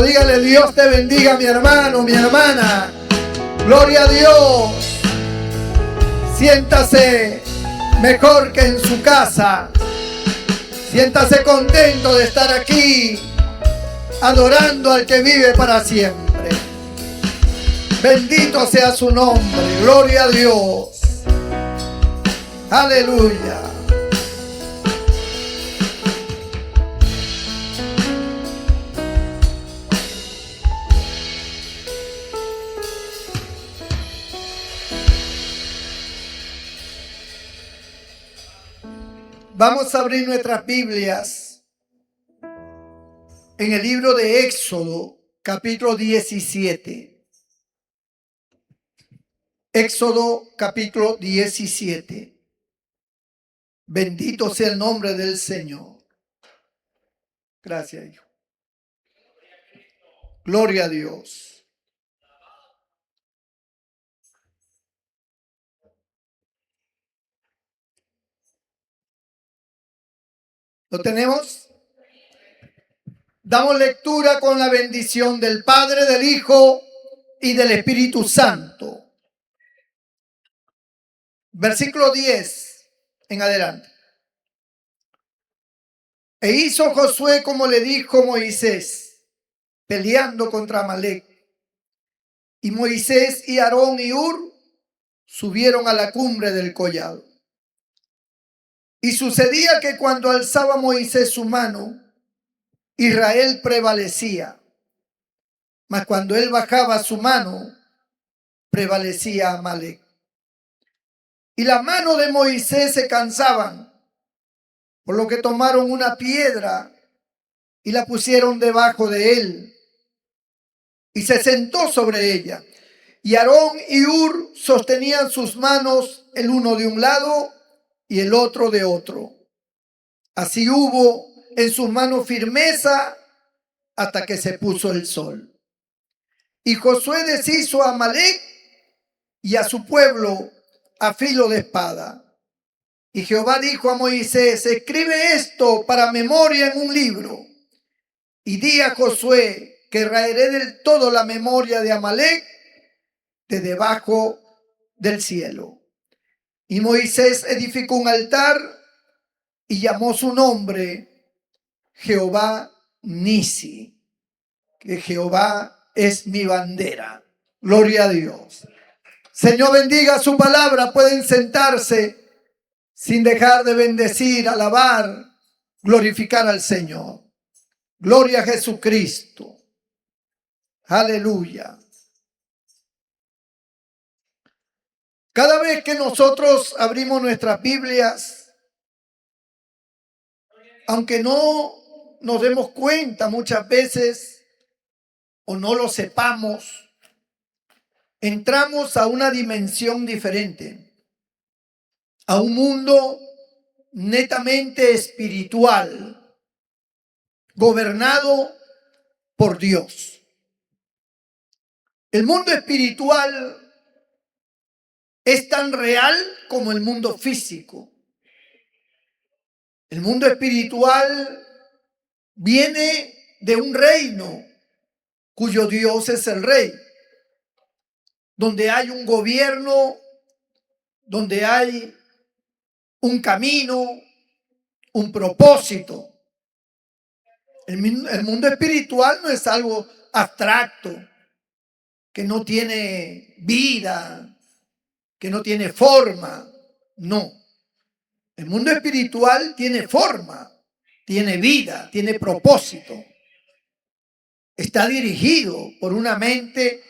Dígale: Dios te bendiga, mi hermano, mi hermana. Gloria a Dios. Siéntase mejor que en su casa. Siéntase contento de estar aquí, adorando al que vive para siempre. Bendito sea su nombre. Gloria a Dios. Aleluya. Vamos a abrir nuestras Biblias en el libro de Éxodo, capítulo 17. Éxodo, capítulo 17. Bendito sea el nombre del Señor. Gracias, hijo. Gloria a Dios. ¿Lo tenemos? Damos lectura con la bendición del Padre, del Hijo y del Espíritu Santo. Versículo 10 en adelante. E hizo Josué como le dijo Moisés, peleando contra Amalec. Y Moisés y Aarón y Hur subieron a la cumbre del collado. Y sucedía que cuando alzaba Moisés su mano, Israel prevalecía. Mas cuando él bajaba su mano, prevalecía Amalec. Y las manos de Moisés se cansaban, por lo que tomaron una piedra y la pusieron debajo de él. Y se sentó sobre ella. Y Aarón y Hur sostenían sus manos, el uno de un lado y el otro de otro. Así hubo en sus manos firmeza hasta que se puso el sol. Y Josué deshizo a Amalec y a su pueblo a filo de espada. Y Jehová dijo a Moisés: escribe esto para memoria en un libro. Y di a Josué que raeré del todo la memoria de Amalec de debajo del cielo. Y Moisés edificó un altar y llamó su nombre Jehová Nisi, que Jehová es mi bandera. Gloria a Dios. Señor, bendiga su palabra. Pueden sentarse sin dejar de bendecir, alabar, glorificar al Señor. Gloria a Jesucristo. Aleluya. Cada vez que nosotros abrimos nuestras Biblias, aunque no nos demos cuenta muchas veces o no lo sepamos, entramos a una dimensión diferente, a un mundo netamente espiritual, gobernado por Dios. El mundo espiritual es tan real como el mundo físico. El mundo espiritual viene de un reino cuyo Dios es el Rey, donde hay un gobierno, donde hay un camino, un propósito. El mundo espiritual no es algo abstracto, que no tiene vida, que no tiene forma. No. El mundo espiritual tiene forma, tiene vida, tiene propósito. Está dirigido por una mente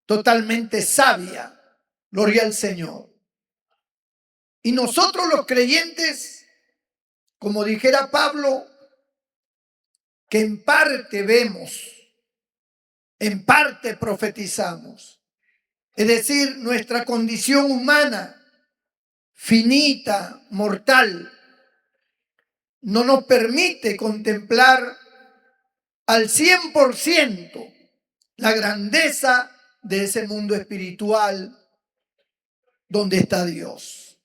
totalmente sabia. Gloria al Señor. Y nosotros los creyentes, como dijera Pablo, que en parte vemos, en parte profetizamos. Es decir, nuestra condición humana, finita, mortal, no nos permite contemplar al 100% la grandeza de ese mundo espiritual donde está Dios.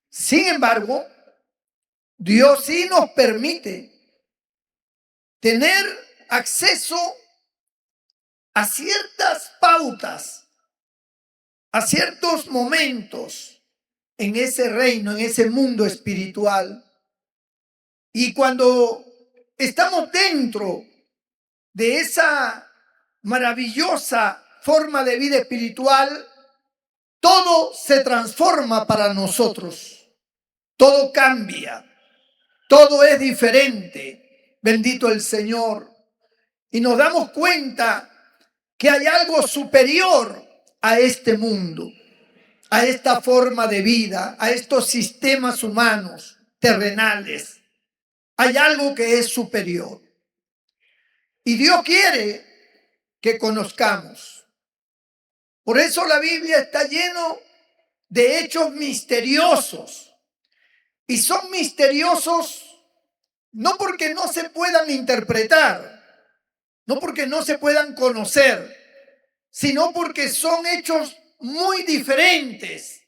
Sin embargo, Dios sí nos permite tener acceso a ciertas pautas, a ciertos momentos en ese reino, en ese mundo espiritual. Y cuando estamos dentro de esa maravillosa forma de vida espiritual, todo se transforma para nosotros. Todo cambia. Todo es diferente. Bendito el Señor. Y nos damos cuenta que hay algo superior a este mundo, a esta forma de vida, a estos sistemas humanos terrenales. Hay algo que es superior. Y Dios quiere que conozcamos. Por eso la Biblia está lleno de hechos misteriosos. Y son misteriosos no porque no se puedan interpretar, no porque no se puedan conocer, sino porque son hechos muy diferentes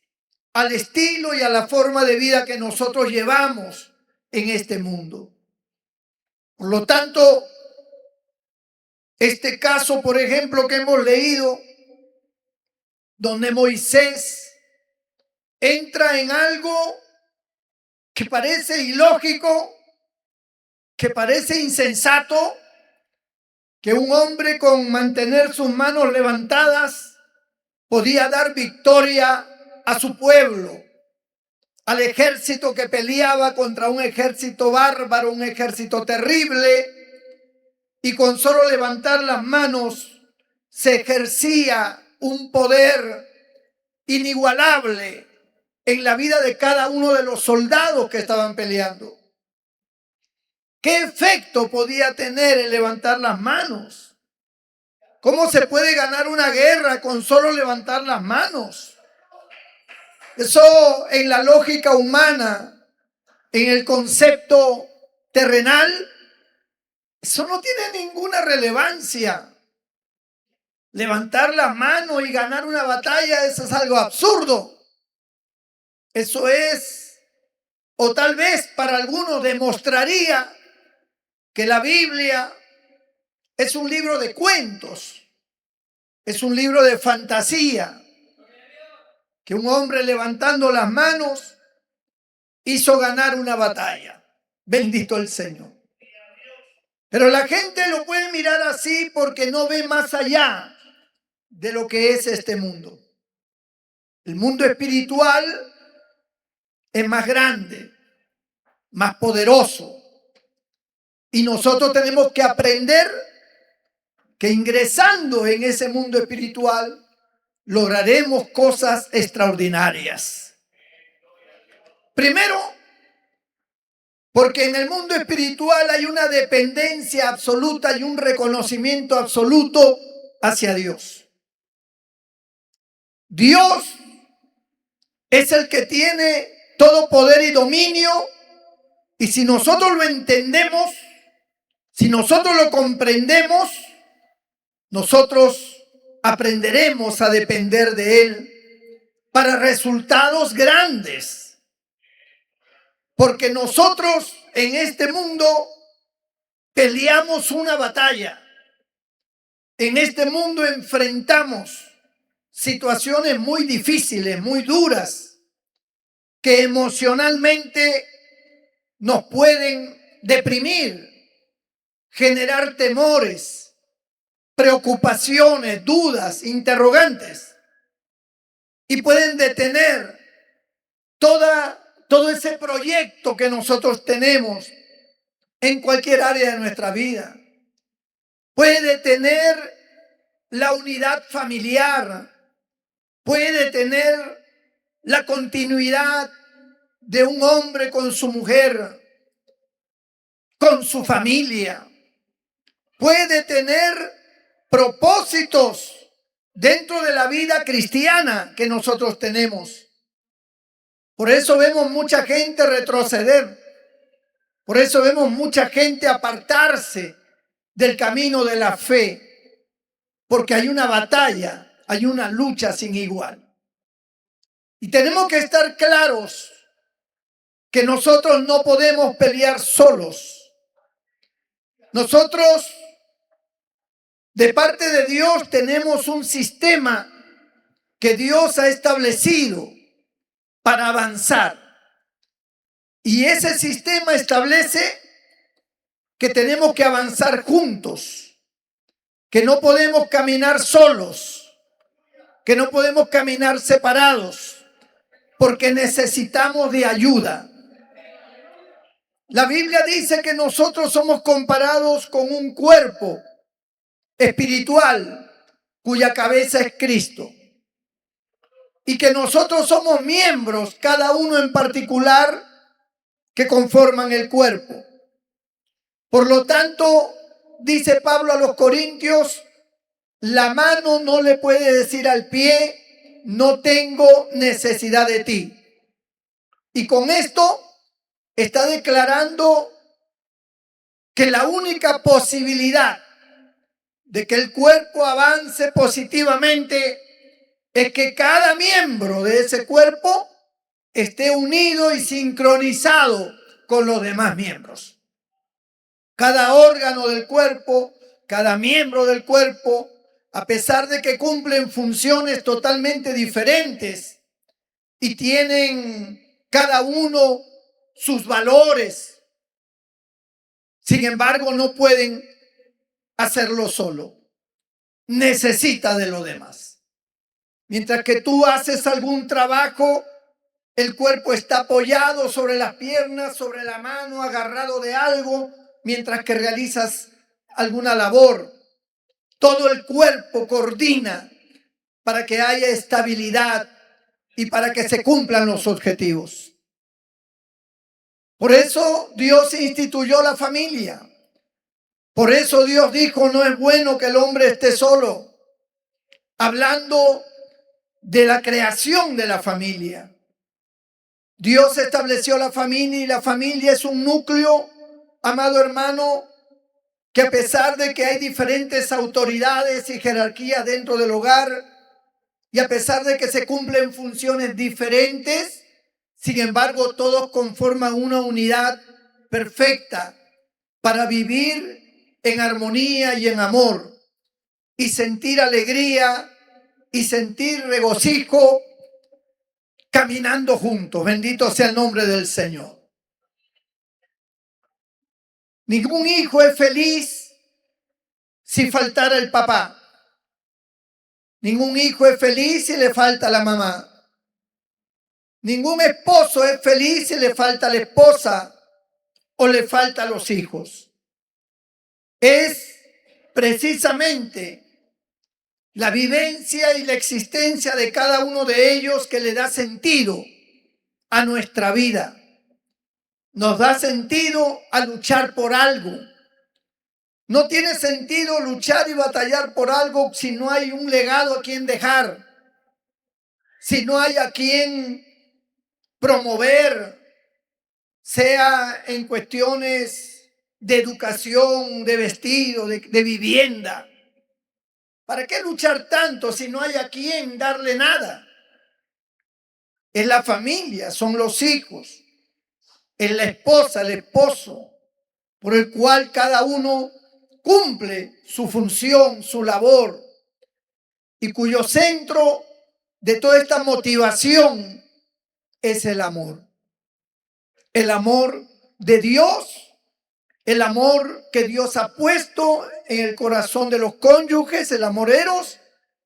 al estilo y a la forma de vida que nosotros llevamos en este mundo. Por lo tanto, este caso, por ejemplo, que hemos leído, donde Moisés entra en algo que parece ilógico, que parece insensato, que un hombre con mantener sus manos levantadas podía dar victoria a su pueblo, al ejército que peleaba contra un ejército bárbaro, un ejército terrible, y con solo levantar las manos se ejercía un poder inigualable en la vida de cada uno de los soldados que estaban peleando. ¿Qué efecto podía tener el levantar las manos? ¿Cómo se puede ganar una guerra con solo levantar las manos? Eso en la lógica humana, en el concepto terrenal, eso no tiene ninguna relevancia. Levantar las manos y ganar una batalla, eso es algo absurdo. Eso es, o tal vez para algunos demostraría que la Biblia es un libro de cuentos, es un libro de fantasía, que un hombre levantando las manos hizo ganar una batalla. Bendito el Señor. Pero la gente lo puede mirar así porque no ve más allá de lo que es este mundo. El mundo espiritual es más grande, más poderoso. Y nosotros tenemos que aprender que ingresando en ese mundo espiritual lograremos cosas extraordinarias. Primero, porque en el mundo espiritual hay una dependencia absoluta y un reconocimiento absoluto hacia Dios. Dios es el que tiene todo poder y dominio, y si nosotros lo entendemos, si nosotros lo comprendemos, nosotros aprenderemos a depender de Él para resultados grandes. Porque nosotros en este mundo peleamos una batalla. En este mundo enfrentamos situaciones muy difíciles, muy duras, que emocionalmente nos pueden deprimir, generar temores, preocupaciones, dudas, interrogantes, y pueden detener todo ese proyecto que nosotros tenemos en cualquier área de nuestra vida. Puede detener la unidad familiar, puede detener la continuidad de un hombre con su mujer, con su familia. Puede tener propósitos dentro de la vida cristiana que nosotros tenemos. Por eso vemos mucha gente retroceder. Por eso vemos mucha gente apartarse del camino de la fe. Porque hay una batalla, hay una lucha sin igual. Y tenemos que estar claros que nosotros no podemos pelear solos. Nosotros De parte de Dios tenemos un sistema que Dios ha establecido para avanzar. Y ese sistema establece que tenemos que avanzar juntos, que no podemos caminar solos, que no podemos caminar separados, porque necesitamos de ayuda. La Biblia dice que nosotros somos comparados con un cuerpo espiritual cuya cabeza es Cristo. Y que nosotros somos miembros, cada uno en particular, que conforman el cuerpo. Por lo tanto, dice Pablo a los Corintios, la mano no le puede decir al pie, no tengo necesidad de ti. Y con esto está declarando que la única posibilidad de que el cuerpo avance positivamente es que cada miembro de ese cuerpo esté unido y sincronizado con los demás miembros. Cada órgano del cuerpo, cada miembro del cuerpo, a pesar de que cumplen funciones totalmente diferentes y tienen cada uno sus valores, sin embargo no pueden hacerlo solo. Necesita de lo demás. Mientras que tú haces algún trabajo, el cuerpo está apoyado sobre las piernas, sobre la mano, agarrado de algo, mientras que realizas alguna labor. Todo el cuerpo coordina para que haya estabilidad y para que se cumplan los objetivos. Por eso Dios instituyó la familia. Por eso Dios dijo, no es bueno que el hombre esté solo. Hablando de la creación de la familia. Dios estableció la familia y la familia es un núcleo, amado hermano, que a pesar de que hay diferentes autoridades y jerarquías dentro del hogar, y a pesar de que se cumplen funciones diferentes, sin embargo todos conforman una unidad perfecta para vivir en armonía y en amor, y sentir alegría y sentir regocijo caminando juntos. Bendito sea el nombre del Señor. Ningún hijo es feliz si faltara el papá. Ningún hijo es feliz si le falta la mamá. Ningún esposo es feliz si le falta la esposa o le faltan los hijos. Es precisamente la vivencia y la existencia de cada uno de ellos que le da sentido a nuestra vida. Nos da sentido a luchar por algo. No tiene sentido luchar y batallar por algo si no hay un legado a quien dejar, si no hay a quien promover, sea en cuestiones de educación, de vestido, de vivienda. ¿Para qué luchar tanto si no hay a quien darle nada? Es la familia, son los hijos, es la esposa, el esposo, por el cual cada uno cumple su función, su labor, y cuyo centro de toda esta motivación es el amor. El amor de Dios, el amor que Dios ha puesto en el corazón de los cónyuges, el amor eros,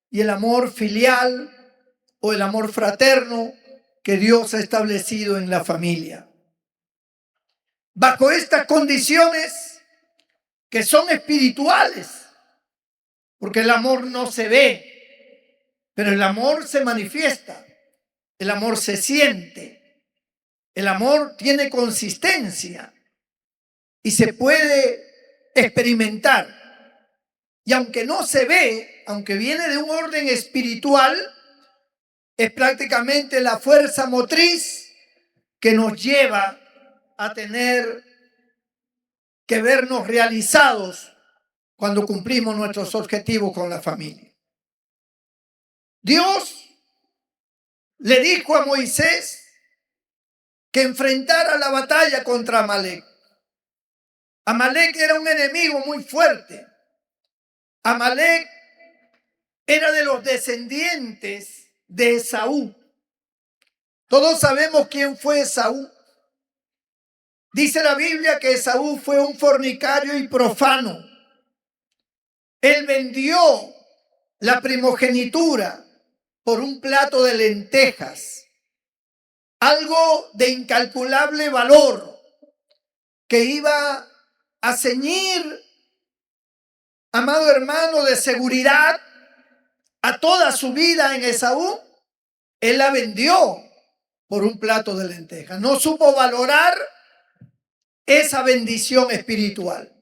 y el amor filial o el amor fraterno que Dios ha establecido en la familia. Bajo estas condiciones que son espirituales, porque el amor no se ve, pero el amor se manifiesta, el amor se siente, el amor tiene consistencia y se puede experimentar. Y aunque no se ve, aunque viene de un orden espiritual, es prácticamente la fuerza motriz que nos lleva a tener que vernos realizados cuando cumplimos nuestros objetivos con la familia. Dios le dijo a Moisés que enfrentara la batalla contra Amalek. Amalek era un enemigo muy fuerte. Amalek era de los descendientes de Esaú. Todos sabemos quién fue Esaú. Dice la Biblia que Esaú fue un fornicario y profano. Él vendió la primogenitura por un plato de lentejas, algo de incalculable valor que iba a ceñir, amado hermano, de seguridad a toda su vida en Esaú. Él la vendió por un plato de lentejas. No supo valorar esa bendición espiritual.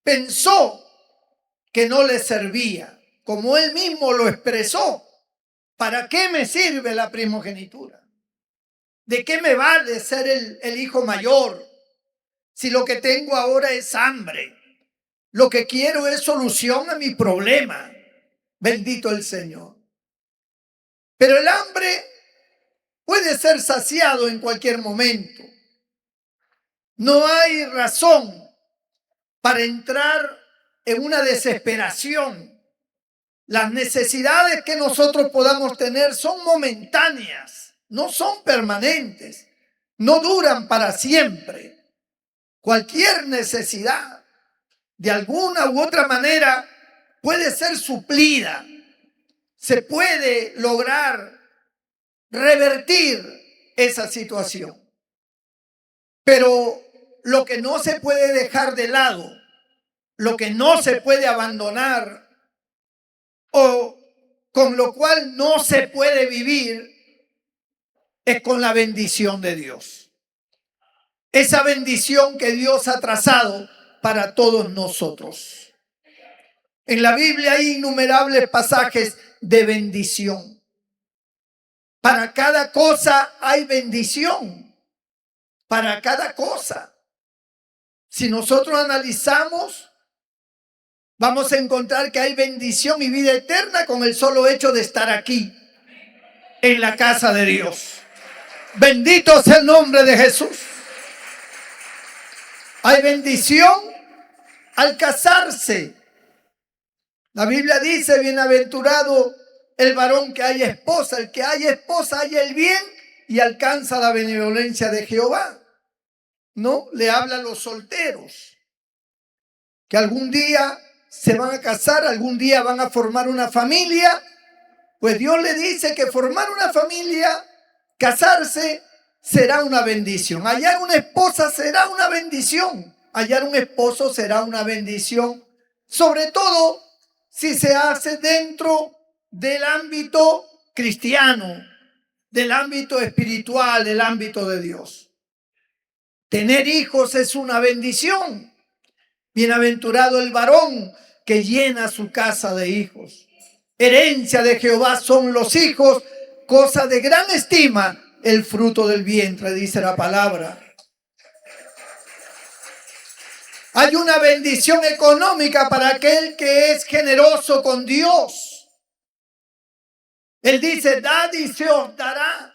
Pensó que no le servía, como él mismo lo expresó. ¿Para qué me sirve la primogenitura? ¿De qué me vale ser el hijo mayor si lo que tengo ahora es hambre? Lo que quiero es solución a mi problema. Bendito el Señor. Pero el hambre puede ser saciado en cualquier momento. No hay razón para entrar en una desesperación. Las necesidades que nosotros podamos tener son momentáneas, no son permanentes, no duran para siempre. Cualquier necesidad, de alguna u otra manera, puede ser suplida. Se puede lograr revertir esa situación. Pero lo que no se puede dejar de lado, lo que no se puede abandonar o con lo cual no se puede vivir es con la bendición de Dios. Esa bendición que Dios ha trazado para todos nosotros. En la Biblia hay innumerables pasajes de bendición. Para cada cosa hay bendición. Para cada cosa. Si nosotros analizamos, vamos a encontrar que hay bendición y vida eterna con el solo hecho de estar aquí, en la casa de Dios. Bendito sea el nombre de Jesús. Hay bendición al casarse. La Biblia dice, bienaventurado el varón que haya esposa. El que haya esposa haya el bien y alcanza la benevolencia de Jehová. ¿No? Le habla a los solteros que algún día se van a casar, algún día van a formar una familia. Pues Dios le dice que formar una familia, casarse, será una bendición. Hallar una esposa será una bendición. Hallar un esposo será una bendición. Sobre todo si se hace dentro del ámbito cristiano, del ámbito espiritual, del ámbito de Dios. Tener hijos es una bendición. Bienaventurado el varón que llena su casa de hijos. Herencia de Jehová son los hijos, cosa de gran estima el fruto del vientre, dice la palabra. Hay una bendición económica para aquel que es generoso con Dios. Él dice, dad y se os dará.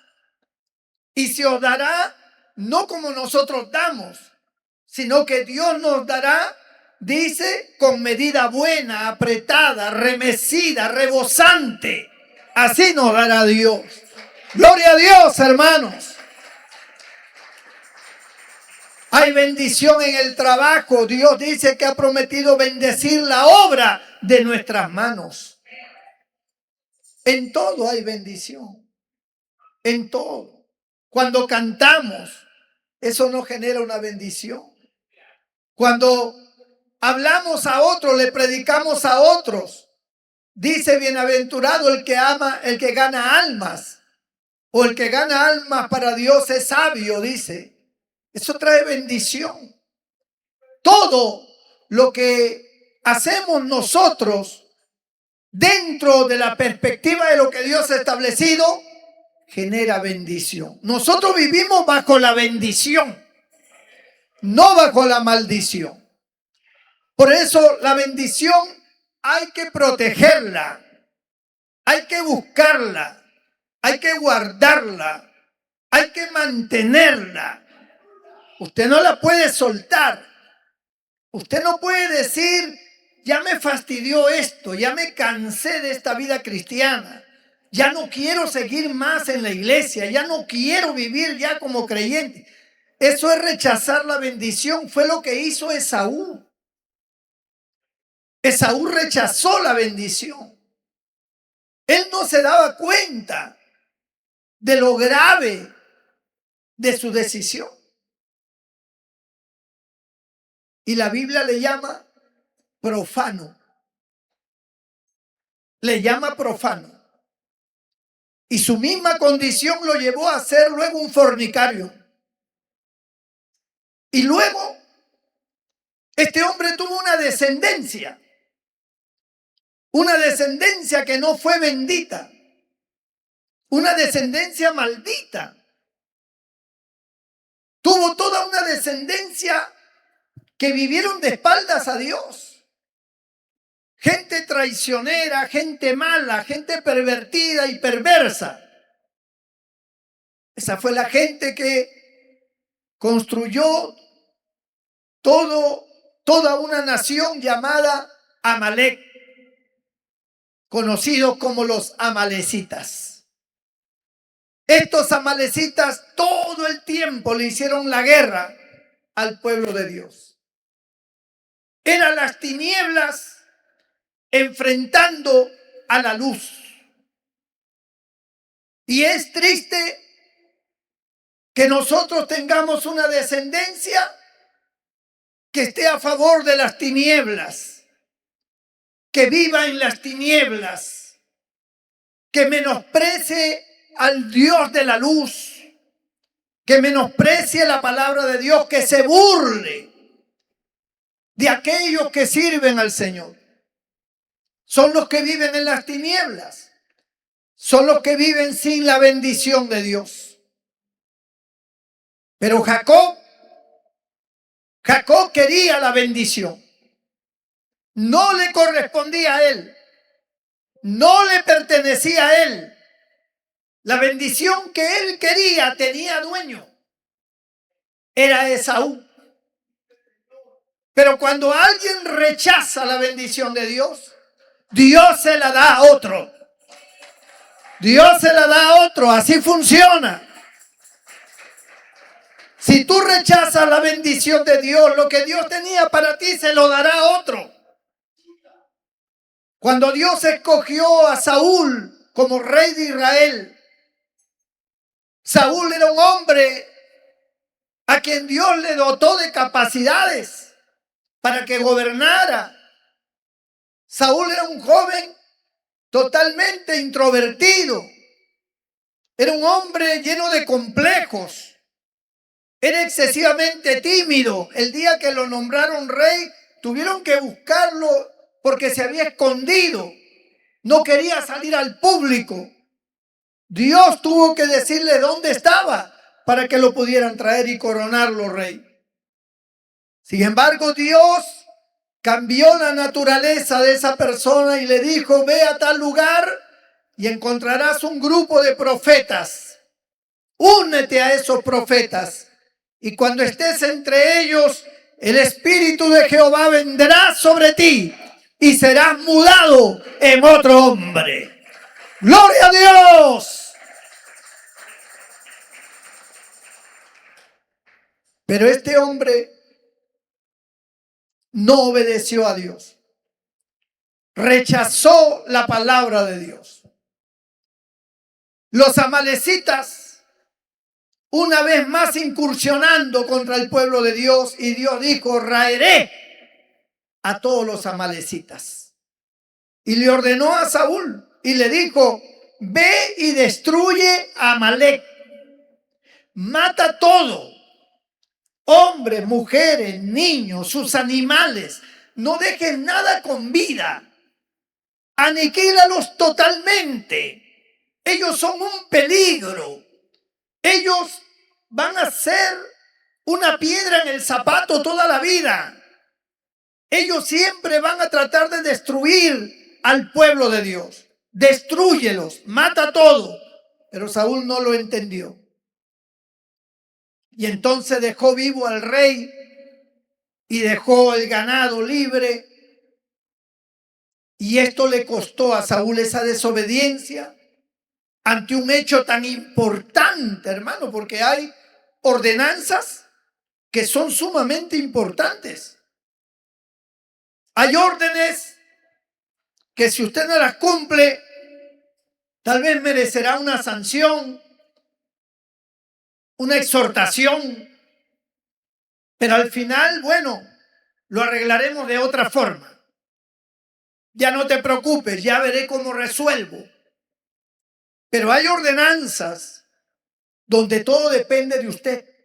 Y se os dará no como nosotros damos, sino que Dios nos dará, dice, con medida buena, apretada, remecida, rebosante. Así nos dará Dios. Gloria a Dios, hermanos. Hay bendición en el trabajo. Dios dice que ha prometido bendecir la obra de nuestras manos. En todo hay bendición. En todo. Cuando cantamos, eso nos genera una bendición. Cuando hablamos a otros, le predicamos a otros, dice bienaventurado el que ama, el que gana almas, o el que gana almas para Dios es sabio, dice. Eso trae bendición. Todo lo que hacemos nosotros dentro de la perspectiva de lo que Dios ha establecido genera bendición. Nosotros vivimos bajo la bendición, no bajo la maldición. Por eso la bendición hay que protegerla, hay que buscarla, hay que guardarla, hay que mantenerla. Usted no la puede soltar. Usted no puede decir, ya me fastidió esto, ya me cansé de esta vida cristiana. Ya no quiero seguir más en la iglesia, ya no quiero vivir ya como creyente. Eso es rechazar la bendición. Fue lo que hizo Esaú. Esaú rechazó la bendición. Él no se daba cuenta de lo grave de su decisión. Y la Biblia le llama profano. Le llama profano. Y su misma condición lo llevó a ser luego un fornicario. Y luego, este hombre tuvo una descendencia que no fue bendita, una descendencia maldita. Tuvo toda una descendencia que vivieron de espaldas a Dios. Gente traicionera, gente mala, gente pervertida y perversa. Esa fue la gente que construyó toda una nación llamada Amalek, conocidos como los amalecitas. Estos amalecitas todo el tiempo le hicieron la guerra al pueblo de Dios. Eran las tinieblas enfrentando a la luz. Y es triste que nosotros tengamos una descendencia que esté a favor de las tinieblas, que viva en las tinieblas, que menosprecie al Dios de la luz, que menosprecie la palabra de Dios, que se burle de aquellos que sirven al Señor. Son los que viven en las tinieblas, son los que viven sin la bendición de Dios. Pero Jacob quería la bendición. No le correspondía a él. No le pertenecía a él. La bendición que él quería tenía dueño. Era Esaú. Pero cuando alguien rechaza la bendición de Dios, Dios se la da a otro. Dios se la da a otro. Así funciona. Si tú rechazas la bendición de Dios, lo que Dios tenía para ti se lo dará a otro. Cuando Dios escogió a Saúl como rey de Israel, Saúl era un hombre a quien Dios le dotó de capacidades para que gobernara. Saúl era un joven totalmente introvertido. Era un hombre lleno de complejos. Era excesivamente tímido. El día que lo nombraron rey, tuvieron que buscarlo porque se había escondido. No quería salir al público. Dios tuvo que decirle dónde estaba para que lo pudieran traer y coronarlo rey. Sin embargo, Dios cambió la naturaleza de esa persona y le dijo: ve a tal lugar y encontrarás un grupo de profetas. Únete a esos profetas. Y cuando estés entre ellos, el Espíritu de Jehová vendrá sobre ti y serás mudado en otro hombre. ¡Gloria a Dios! Pero este hombre no obedeció a Dios. Rechazó la palabra de Dios. Los amalecitas, una vez más incursionando contra el pueblo de Dios, y Dios dijo: raeré a todos los amalecitas. Y le ordenó a Saúl y le dijo: ve y destruye a Amalek. Mata todo. Hombres, mujeres, niños, sus animales. No dejes nada con vida. Aniquílalos totalmente. Ellos son un peligro. Ellos van a ser una piedra en el zapato toda la vida. Ellos siempre van a tratar de destruir al pueblo de Dios. Destrúyelos, mata todo. Pero Saúl no lo entendió. Y entonces dejó vivo al rey y dejó el ganado libre Y esto le costó a Saúl esa desobediencia ante un hecho tan importante, hermano, porque hay ordenanzas que son sumamente importantes. Hay órdenes que si usted no las cumple, tal vez merecerá una sanción, una exhortación, pero al final, bueno, lo arreglaremos de otra forma. Ya no te preocupes, ya veré cómo resuelvo. Pero hay ordenanzas donde todo depende de usted.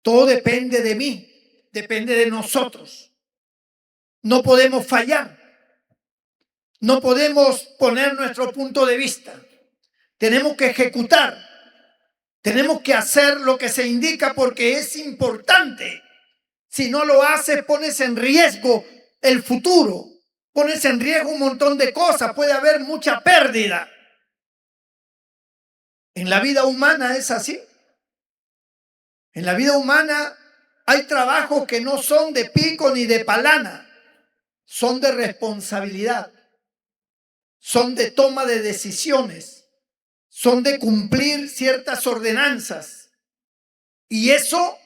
Todo depende de mí, depende de nosotros. No podemos fallar. No podemos poner nuestro punto de vista. Tenemos que ejecutar. Tenemos que hacer lo que se indica porque es importante. Si no lo haces, pones en riesgo el futuro. Pones en riesgo un montón de cosas. Puede haber mucha pérdida. En la vida humana es así. En la vida humana hay trabajos que no son de pico ni de palana. Son de responsabilidad. Son de toma de decisiones. Son de cumplir ciertas ordenanzas. Y eso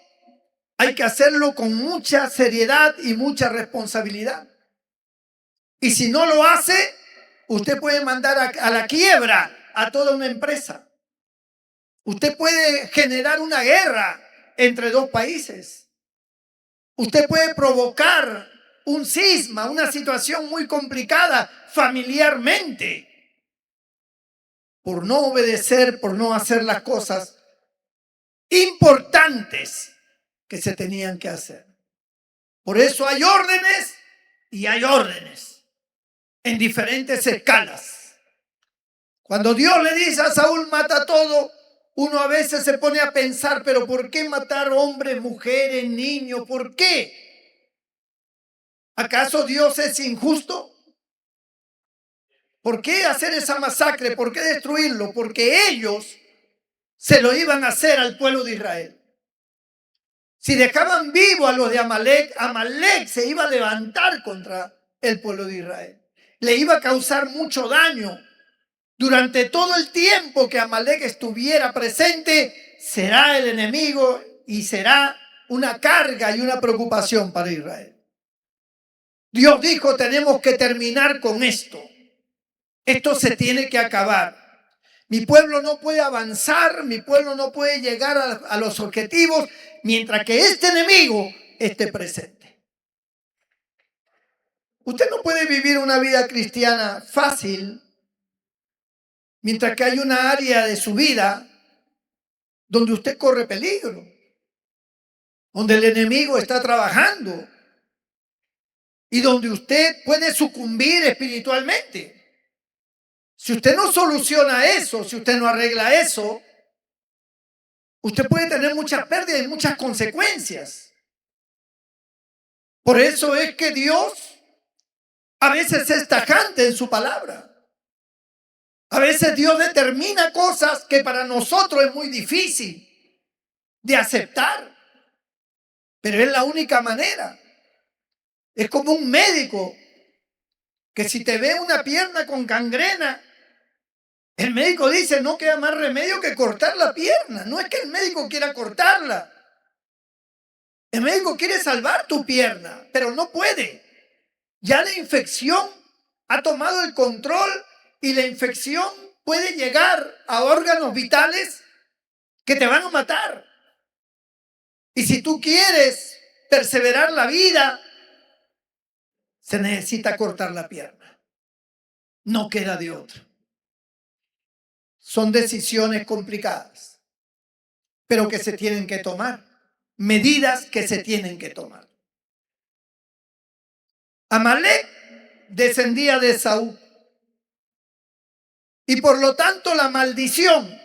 hay que hacerlo con mucha seriedad y mucha responsabilidad. Y si no lo hace, usted puede mandar a la quiebra a toda una empresa. Usted puede generar una guerra entre dos países. Usted puede provocar un cisma, una situación muy complicada familiarmente por no obedecer, por no hacer las cosas importantes que se tenían que hacer. Por eso hay órdenes y hay órdenes en diferentes escalas. Cuando Dios le dice a Saúl mata todo, uno a veces se pone a pensar, pero ¿por qué matar hombres, mujeres, niños? ¿Por qué? ¿Acaso Dios es injusto? ¿Por qué hacer esa masacre? ¿Por qué destruirlo? Porque ellos se lo iban a hacer al pueblo de Israel. Si dejaban vivo a los de Amalek, Amalek se iba a levantar contra el pueblo de Israel. Le iba a causar mucho daño. Durante todo el tiempo que Amalek estuviera presente, será el enemigo y será una carga y una preocupación para Israel. Dios dijo, tenemos que terminar con esto. Esto se tiene que acabar. Mi pueblo no puede avanzar, mi pueblo no puede llegar a los objetivos mientras que este enemigo esté presente. Usted no puede vivir una vida cristiana fácil mientras que hay una área de su vida donde usted corre peligro, donde el enemigo está trabajando y donde usted puede sucumbir espiritualmente. Si usted no soluciona eso, si usted no arregla eso, usted puede tener muchas pérdidas y muchas consecuencias. Por eso es que Dios a veces es tajante en su palabra. A veces Dios determina cosas que para nosotros es muy difícil de aceptar. Pero es la única manera. Es como un médico que si te ve una pierna con gangrena, el médico dice no queda más remedio que cortar la pierna. No es que el médico quiera cortarla. El médico quiere salvar tu pierna, pero no puede. Ya la infección ha tomado el control y la infección puede llegar a órganos vitales que te van a matar. Y si tú quieres perseverar la vida, se necesita cortar la pierna. No queda de otra. Son decisiones complicadas, pero que se tienen que tomar. Medidas que se tienen que tomar. Amalek descendía de Saúl. Y por lo tanto la maldición,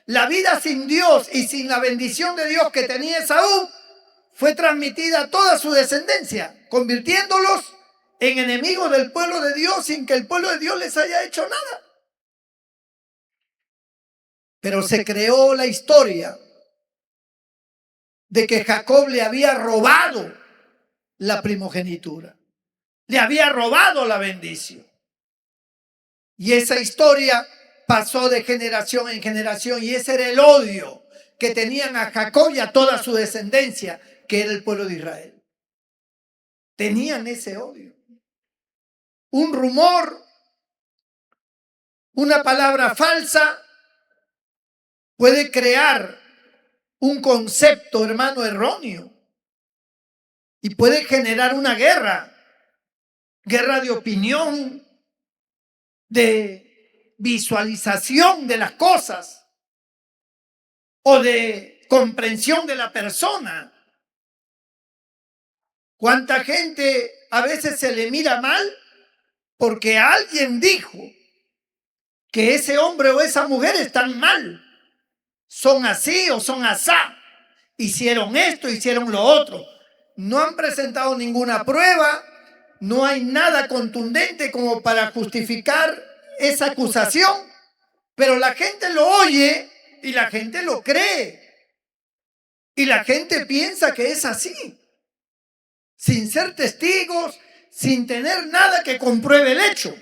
la vida sin Dios y sin la bendición de Dios que tenía Esaú, fue transmitida a toda su descendencia, convirtiéndolos en enemigos del pueblo de Dios sin que el pueblo de Dios les haya hecho nada. Pero se creó la historia de que Jacob le había robado la primogenitura. le había robado la bendición. Y esa historia pasó de generación en generación, y ese era el odio que tenían a Jacob y a toda su descendencia, que era el pueblo de Israel. Tenían ese odio. Un rumor, una palabra falsa puede crear un concepto, hermano, erróneo, y puede generar una guerra de opinión, de visualización de las cosas o de comprensión de la persona. ¿Cuánta gente a veces se le mira mal porque alguien dijo que ese hombre o esa mujer están mal? Son así o son asá. Hicieron esto, hicieron lo otro. No han presentado ninguna prueba. No hay nada contundente como para justificar esa acusación. Pero la gente lo oye y la gente lo cree. Y la gente piensa que es así. Sin ser testigos, sin tener nada que compruebe el hecho.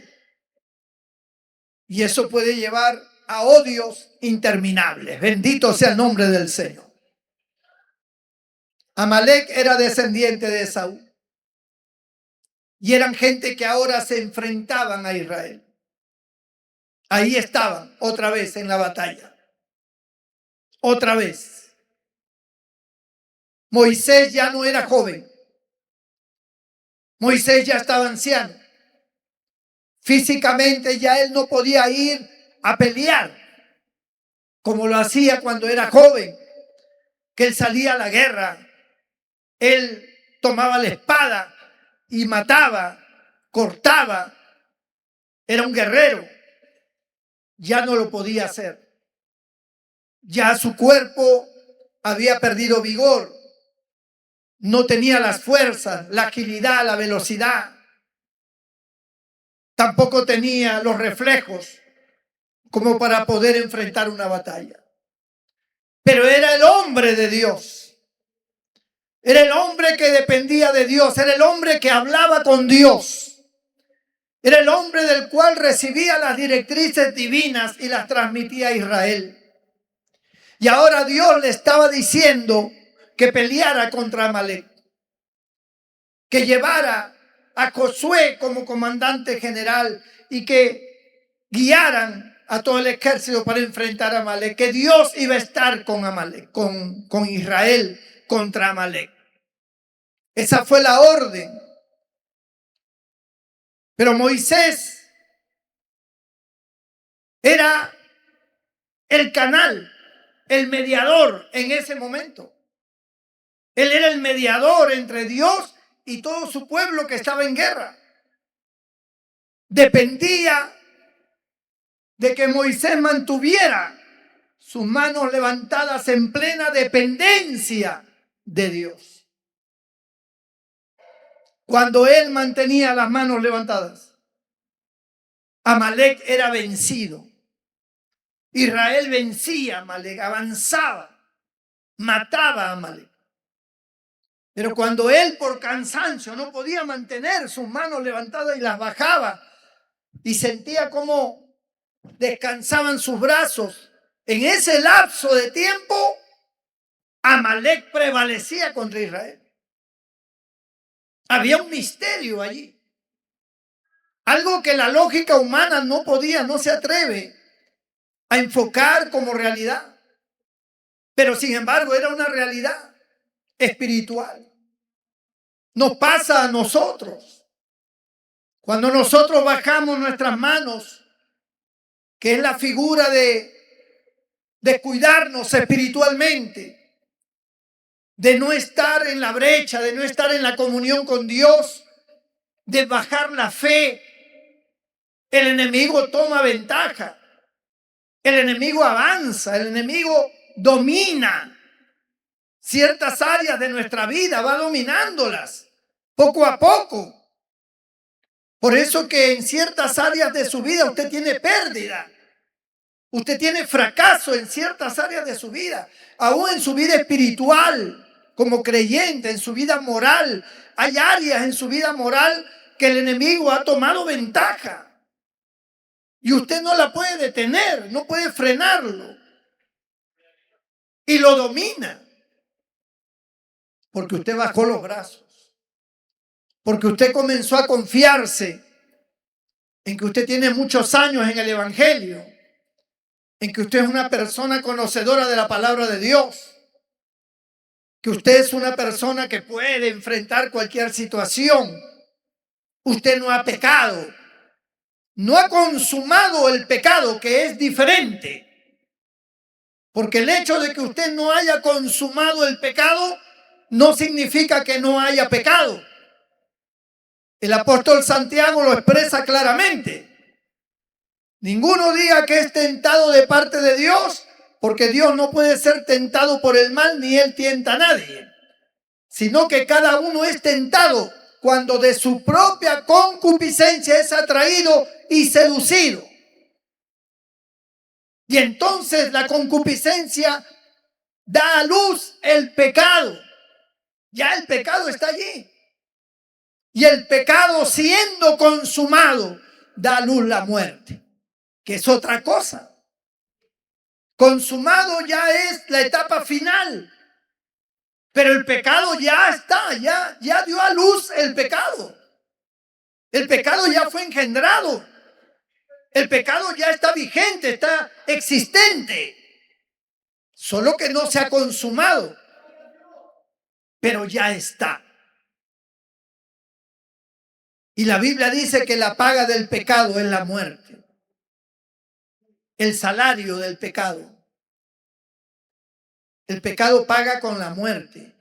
Y eso puede llevar a odios interminables. Bendito sea el nombre del Señor. Amalek era descendiente de Esaú. Y eran gente que ahora se enfrentaban a Israel. Ahí estaban, otra vez en la batalla. Otra vez. Moisés ya no era joven. Moisés ya estaba anciano. Físicamente ya él no podía ir a pelear como lo hacía cuando era joven, que él salía a la guerra. Él tomaba la espada y mataba, cortaba. Era un guerrero. Ya no lo podía hacer. Ya su cuerpo había perdido vigor. No tenía las fuerzas, la agilidad, la velocidad. Tampoco tenía los reflejos como para poder enfrentar una batalla. Pero era el hombre de Dios. Era el hombre que dependía de Dios. Era el hombre que hablaba con Dios. Era el hombre del cual recibía las directrices divinas y las transmitía a Israel. Y ahora Dios le estaba diciendo que peleara contra Amalek, que llevara a Josué como comandante general y que guiaran a todo el ejército para enfrentar a Amalek, que Dios iba a estar con Amalek, con Israel contra Amalek. Esa fue la orden. Pero Moisés era el canal, el mediador en ese momento. Él era el mediador entre Dios y todo su pueblo que estaba en guerra. Dependía de que Moisés mantuviera sus manos levantadas en plena dependencia de Dios. Cuando él mantenía las manos levantadas, Amalek era vencido. Israel vencía a Amalek, avanzaba, mataba a Amalek. Pero cuando él por cansancio no podía mantener sus manos levantadas y las bajaba y sentía cómo descansaban sus brazos, en ese lapso de tiempo Amalek prevalecía contra Israel. Había un misterio allí. Algo que la lógica humana no podía, no se atreve a enfocar como realidad. Pero sin embargo era una realidad espiritual. Nos pasa a nosotros. Cuando nosotros bajamos nuestras manos, que es la figura de cuidarnos espiritualmente, de no estar en la brecha, de no estar en la comunión con Dios, de bajar la fe, el enemigo toma ventaja. El enemigo avanza, el enemigo domina ciertas áreas de nuestra vida, va dominándolas poco a poco. Por eso que en ciertas áreas de su vida usted tiene pérdida. Usted tiene fracaso en ciertas áreas de su vida, aún en su vida espiritual, como creyente, en su vida moral. Hay áreas en su vida moral que el enemigo ha tomado ventaja y usted no la puede detener, no puede frenarlo y lo domina porque usted bajó los brazos, porque usted comenzó a confiarse en que usted tiene muchos años en el Evangelio, en que usted es una persona conocedora de la palabra de Dios, que usted es una persona que puede enfrentar cualquier situación. Usted no ha pecado, no ha consumado el pecado, que es diferente. Porque el hecho de que usted no haya consumado el pecado no significa que no haya pecado. El apóstol Santiago lo expresa claramente. Ninguno diga que es tentado de parte de Dios, porque Dios no puede ser tentado por el mal, ni Él tienta a nadie, sino que cada uno es tentado cuando de su propia concupiscencia es atraído y seducido. Y entonces la concupiscencia da a luz el pecado. Ya el pecado está allí. Y el pecado, siendo consumado, da a luz la muerte, que es otra cosa. Consumado ya es la etapa final. Pero el pecado ya está, ya dio a luz el pecado. El pecado ya fue engendrado. El pecado ya está vigente, está existente. Solo que no se ha consumado. Pero ya está. Y la Biblia dice que la paga del pecado es la muerte. El salario del pecado. El pecado paga con la muerte.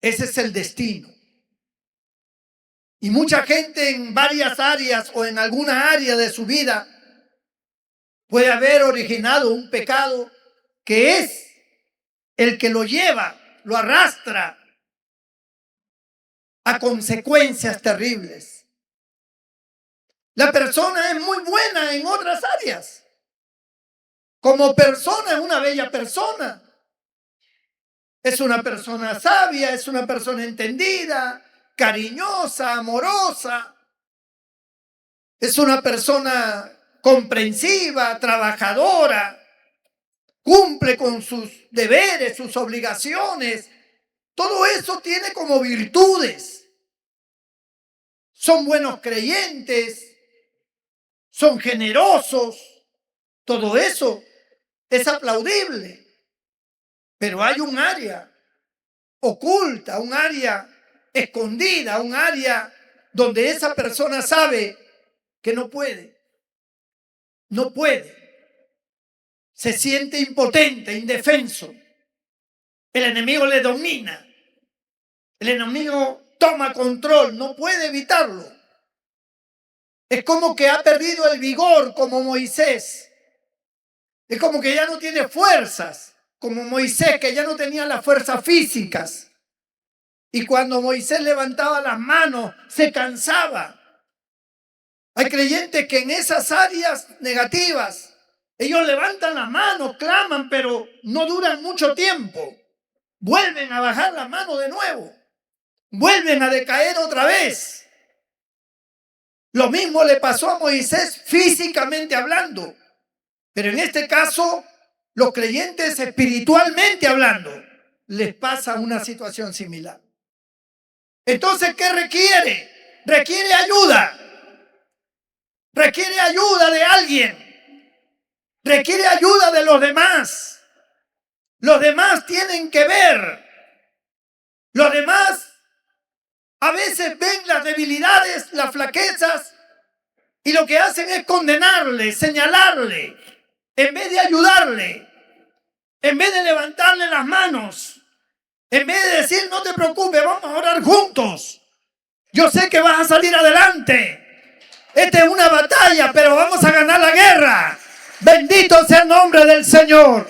Ese es el destino. Y mucha gente en varias áreas o en alguna área de su vida puede haber originado un pecado que es el que lo lleva, lo arrastra a consecuencias terribles. La persona es muy buena en otras áreas. Como persona es una bella persona. Es una persona sabia, es una persona entendida, cariñosa, amorosa. Es una persona comprensiva, trabajadora, cumple con sus deberes, sus obligaciones. Todo eso tiene como virtudes. Son buenos creyentes, son generosos. Todo eso es aplaudible. Pero hay un área oculta, un área escondida, un área donde esa persona sabe que no puede. No puede. Se siente impotente, indefenso. El enemigo le domina. El enemigo toma control, no puede evitarlo. Es como que ha perdido el vigor como Moisés. Es como que ya no tiene fuerzas como Moisés, que ya no tenía las fuerzas físicas. Y cuando Moisés levantaba las manos, se cansaba. Hay creyentes que en esas áreas negativas, ellos levantan las manos, claman, pero no duran mucho tiempo. Vuelven a bajar la mano de nuevo. Vuelven a decaer otra vez. Lo mismo le pasó a Moisés físicamente hablando. Pero en este caso, los creyentes espiritualmente hablando, les pasa una situación similar. Entonces, ¿qué requiere? Requiere ayuda. Requiere ayuda de alguien. Requiere ayuda de los demás. Los demás tienen que ver. Los demás a veces ven las debilidades, las flaquezas, y lo que hacen es condenarle, señalarle, en vez de ayudarle, en vez de levantarle las manos, en vez de decir, no te preocupes, vamos a orar juntos. Yo sé que vas a salir adelante. Esta es una batalla, pero vamos a ganar la guerra. Bendito sea el nombre del Señor.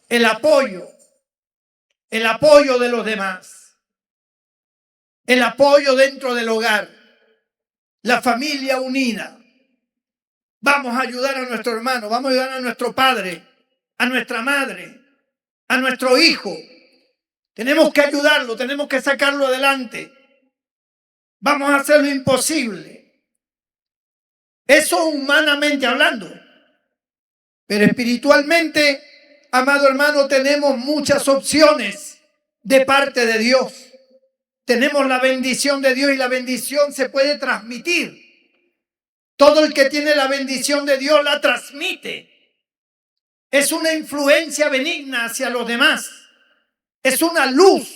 El apoyo de los demás, el apoyo dentro del hogar, la familia unida. Vamos a ayudar a nuestro hermano, vamos a ayudar a nuestro padre, a nuestra madre, a nuestro hijo. Tenemos que ayudarlo, tenemos que sacarlo adelante. Vamos a hacer lo imposible. Eso humanamente hablando. Pero espiritualmente, amado hermano, tenemos muchas opciones de parte de Dios. Tenemos la bendición de Dios y la bendición se puede transmitir. Todo el que tiene la bendición de Dios la transmite. Es una influencia benigna hacia los demás. Es una luz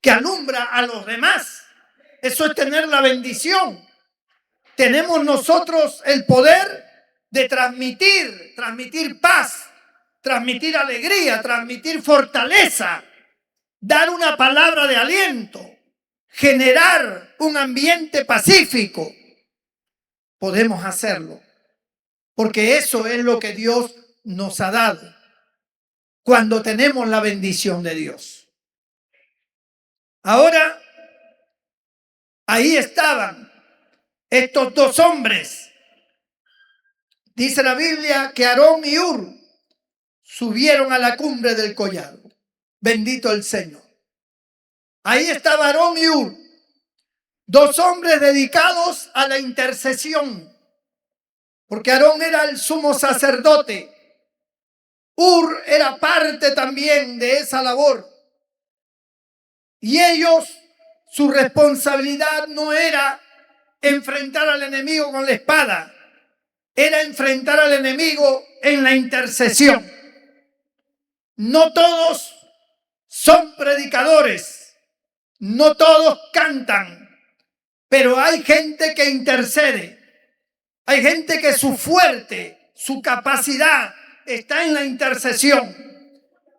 que alumbra a los demás. Eso es tener la bendición. Tenemos nosotros el poder de transmitir paz, transmitir alegría, transmitir fortaleza, dar una palabra de aliento, generar un ambiente pacífico. Podemos hacerlo, porque eso es lo que Dios nos ha dado cuando tenemos la bendición de Dios. Ahora, ahí estaban estos dos hombres. Dice la Biblia que Aarón y Hur subieron a la cumbre del collado. Bendito el Señor. Ahí estaba Aarón y Hur, dos hombres dedicados a la intercesión, porque Aarón era el sumo sacerdote. Hur era parte también de esa labor. Y ellos, su responsabilidad no era enfrentar al enemigo con la espada, era enfrentar al enemigo en la intercesión. No todos son predicadores, no todos cantan, pero hay gente que intercede. Hay gente que su fuerte, su capacidad está en la intercesión.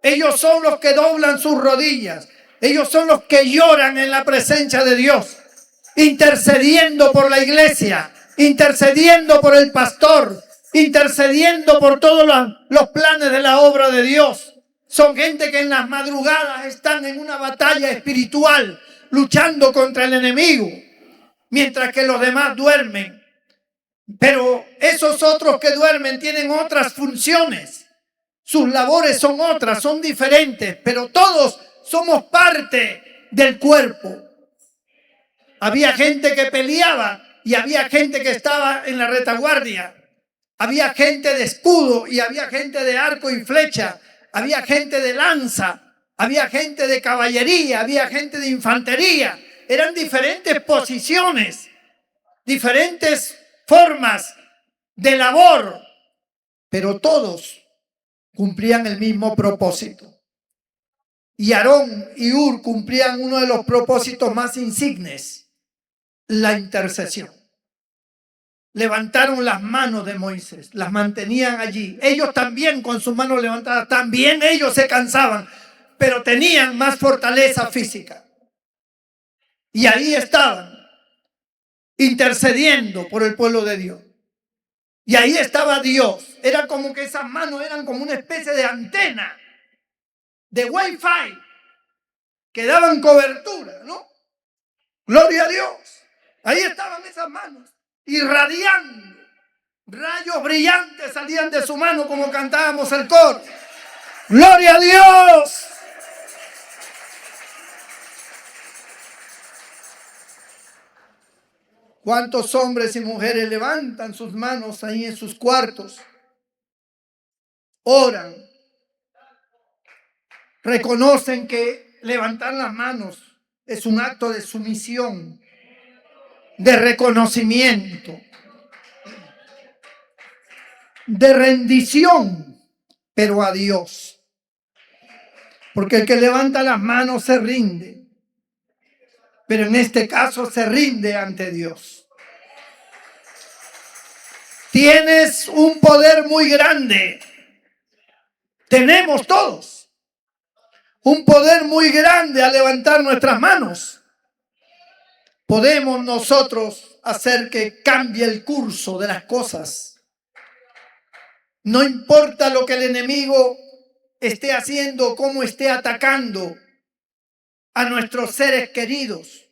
Ellos son los que doblan sus rodillas. Ellos son los que lloran en la presencia de Dios, intercediendo por la iglesia, intercediendo por el pastor, intercediendo por todos los planes de la obra de Dios. Son gente que en las madrugadas están en una batalla espiritual, luchando contra el enemigo, mientras que los demás duermen. Pero esos otros que duermen tienen otras funciones. Sus labores son otras, son diferentes, pero todos somos parte del cuerpo. Había gente que peleaba y había gente que estaba en la retaguardia. Había gente de escudo y había gente de arco y flecha. Había gente de lanza, había gente de caballería, había gente de infantería. Eran diferentes posiciones, diferentes formas de labor, pero todos cumplían el mismo propósito. Y Aarón y Hur cumplían uno de los propósitos más insignes, la intercesión. Levantaron las manos de Moisés, las mantenían allí. Ellos también con sus manos levantadas, también ellos se cansaban, pero tenían más fortaleza física. Y ahí estaban, intercediendo por el pueblo de Dios. Y ahí estaba Dios. Era como que esas manos eran como una especie de antena, de Wi-Fi, que daban cobertura, ¿no? Gloria a Dios. Ahí estaban esas manos, irradiando. Rayos brillantes salían de su mano como cantábamos el coro. ¡Gloria a Dios! ¿Cuántos hombres y mujeres levantan sus manos ahí en sus cuartos? Oran. Reconocen que levantar las manos es un acto de sumisión, de reconocimiento, de rendición, pero a Dios. Porque el que levanta las manos se rinde. Pero en este caso se rinde ante Dios. Tienes un poder muy grande. Tenemos todos un poder muy grande al levantar nuestras manos. Podemos nosotros hacer que cambie el curso de las cosas. No importa lo que el enemigo esté haciendo, cómo esté atacando a nuestros seres queridos.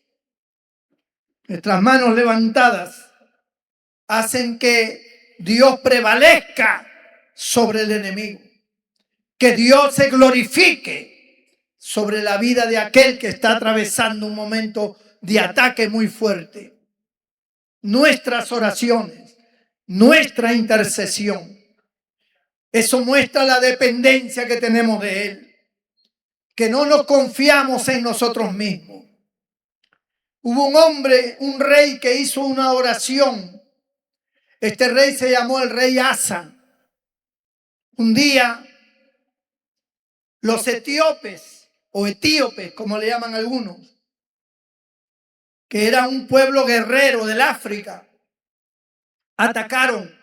Nuestras manos levantadas hacen que Dios prevalezca sobre el enemigo. Que Dios se glorifique sobre la vida de aquel que está atravesando un momento de ataque muy fuerte. Nuestras oraciones, nuestra intercesión. Eso muestra la dependencia que tenemos de Él, que no nos confiamos en nosotros mismos. Hubo un hombre, un rey que hizo una oración. Este rey se llamó el rey Asa. Un día, los etíopes, o etíopes, como le llaman algunos, que era un pueblo guerrero del África, atacaron,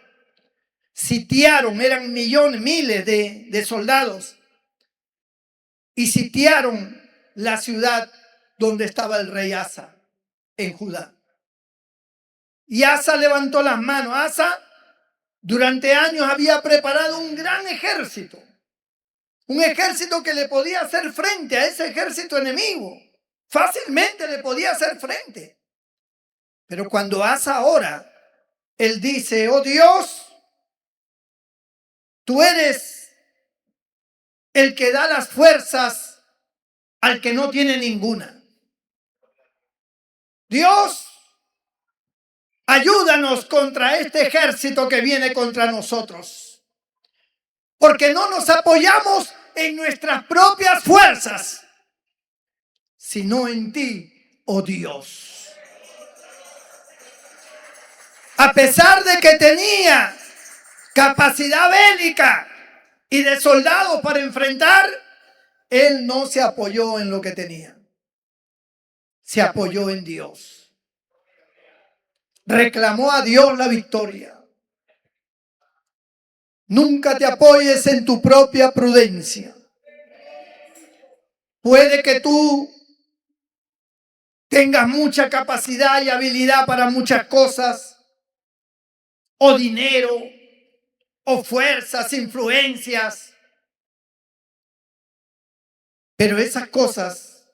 sitiaron, eran millones, miles de soldados, y sitiaron la ciudad donde estaba el rey Asa, en Judá. Y Asa levantó las manos. Asa durante años había preparado un gran ejército, un ejército que le podía hacer frente a ese ejército enemigo. Fácilmente le podía hacer frente. Pero cuando Asa ora, él dice: oh Dios, tú eres el que da las fuerzas al que no tiene ninguna. Dios, ayúdanos contra este ejército que viene contra nosotros. Porque no nos apoyamos en nuestras propias fuerzas, sino en ti, oh Dios. A pesar de que tenía capacidad bélica y de soldados para enfrentar, él no se apoyó en lo que tenía. Se apoyó en Dios. Reclamó a Dios la victoria. Nunca te apoyes en tu propia prudencia. Puede que tú tengas mucha capacidad y habilidad para muchas cosas, o dinero, o fuerzas, influencias, pero esas cosas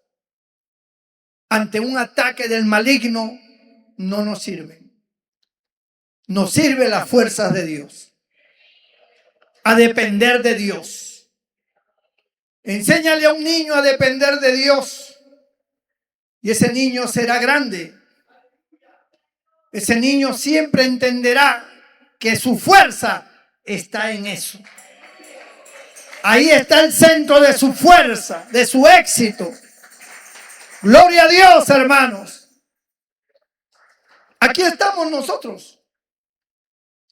ante un ataque del maligno no nos sirven. Nos sirven las fuerzas de Dios, a depender de Dios. Enséñale a un niño a depender de Dios y ese niño será grande. Ese niño siempre entenderá que su fuerza está en eso. Ahí está el centro de su fuerza, de su éxito. Gloria a Dios, hermanos. Aquí estamos nosotros.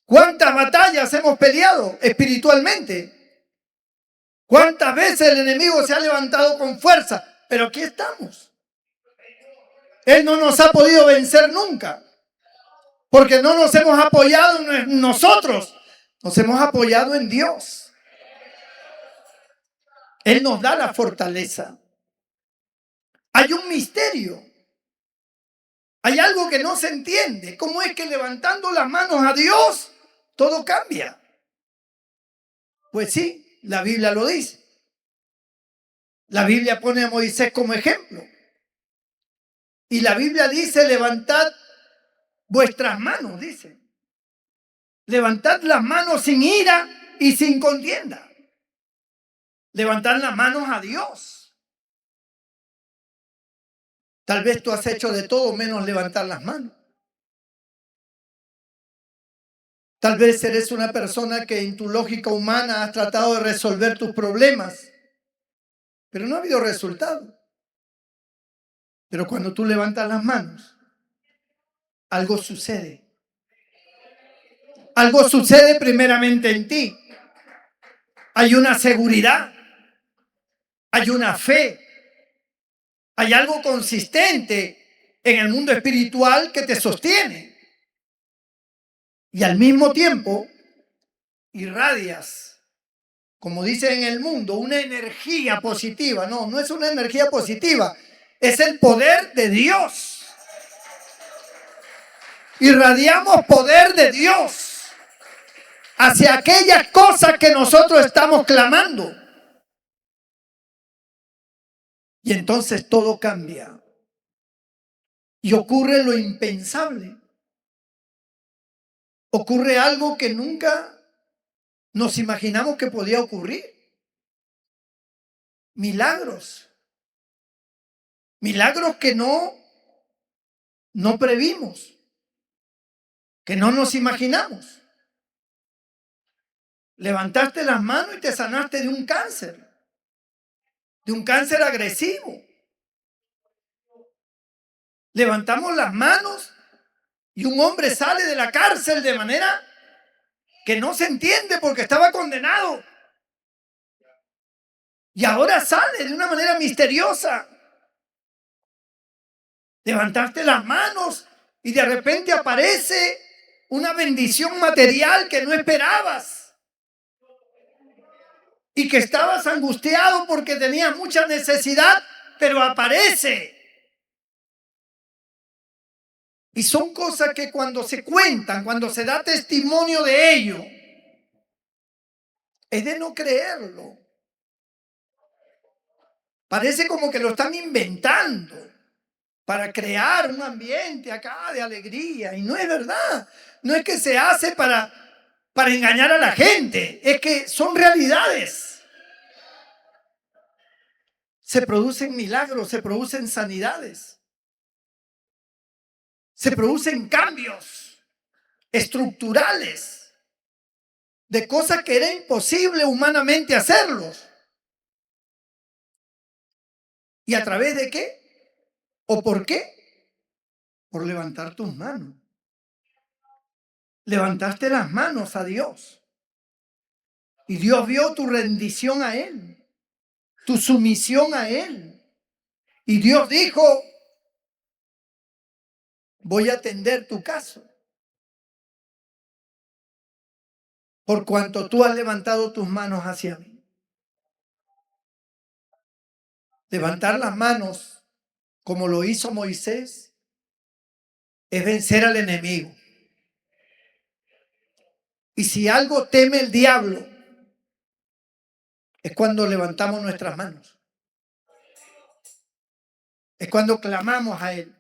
¿Cuántas batallas hemos peleado espiritualmente? ¿Cuántas veces el enemigo se ha levantado con fuerza? Pero aquí estamos. Él no nos ha podido vencer nunca, porque no nos hemos apoyado en nosotros, nos hemos apoyado en Dios. Él nos da la fortaleza. Hay un misterio. Hay algo que no se entiende. ¿Cómo es que levantando las manos a Dios todo cambia? Pues sí, la Biblia lo dice. La Biblia pone a Moisés como ejemplo. Y la Biblia dice: levantad vuestras manos, dice. Levantad las manos sin ira y sin contienda. Levantad las manos a Dios. Tal vez tú has hecho de todo menos levantar las manos. Tal vez eres una persona que en tu lógica humana has tratado de resolver tus problemas, pero no ha habido resultado. Pero cuando tú levantas las manos, algo sucede. Algo sucede primeramente en ti. Hay una seguridad, hay una fe, hay algo consistente en el mundo espiritual que te sostiene. Y al mismo tiempo irradias, como dicen en el mundo, una energía positiva. No, no es una energía positiva, es el poder de Dios. Irradiamos poder de Dios hacia aquellas cosas que nosotros estamos clamando. Y entonces todo cambia. Y ocurre lo impensable. Ocurre algo que nunca nos imaginamos que podía ocurrir. Milagros. Milagros que no previmos, que no nos imaginamos. Levantaste las manos y te sanaste de un cáncer agresivo. Levantamos las manos y un hombre sale de la cárcel de manera que no se entiende porque estaba condenado. Y ahora sale de una manera misteriosa. Levantaste las manos y de repente aparece una bendición material que no esperabas. Y que estabas angustiado porque tenías mucha necesidad, pero aparece. Y son cosas que cuando se cuentan, cuando se da testimonio de ello, es de no creerlo. Parece como que lo están inventando para crear un ambiente acá de alegría. Y no es verdad. No es que se hace para engañar a la gente. Es que son realidades. Se producen milagros, se producen sanidades. Se producen cambios estructurales de cosas que era imposible humanamente hacerlos. ¿Y a través de qué? ¿O por qué? Por levantar tus manos. Levantaste las manos a Dios. Y Dios vio tu rendición a Él, tu sumisión a Él. Y Dios dijo, voy a atender tu caso. Por cuanto tú has levantado tus manos hacia mí. Levantar las manos, como lo hizo Moisés, es vencer al enemigo. Y si algo teme el diablo, es cuando levantamos nuestras manos. Es cuando clamamos a Él.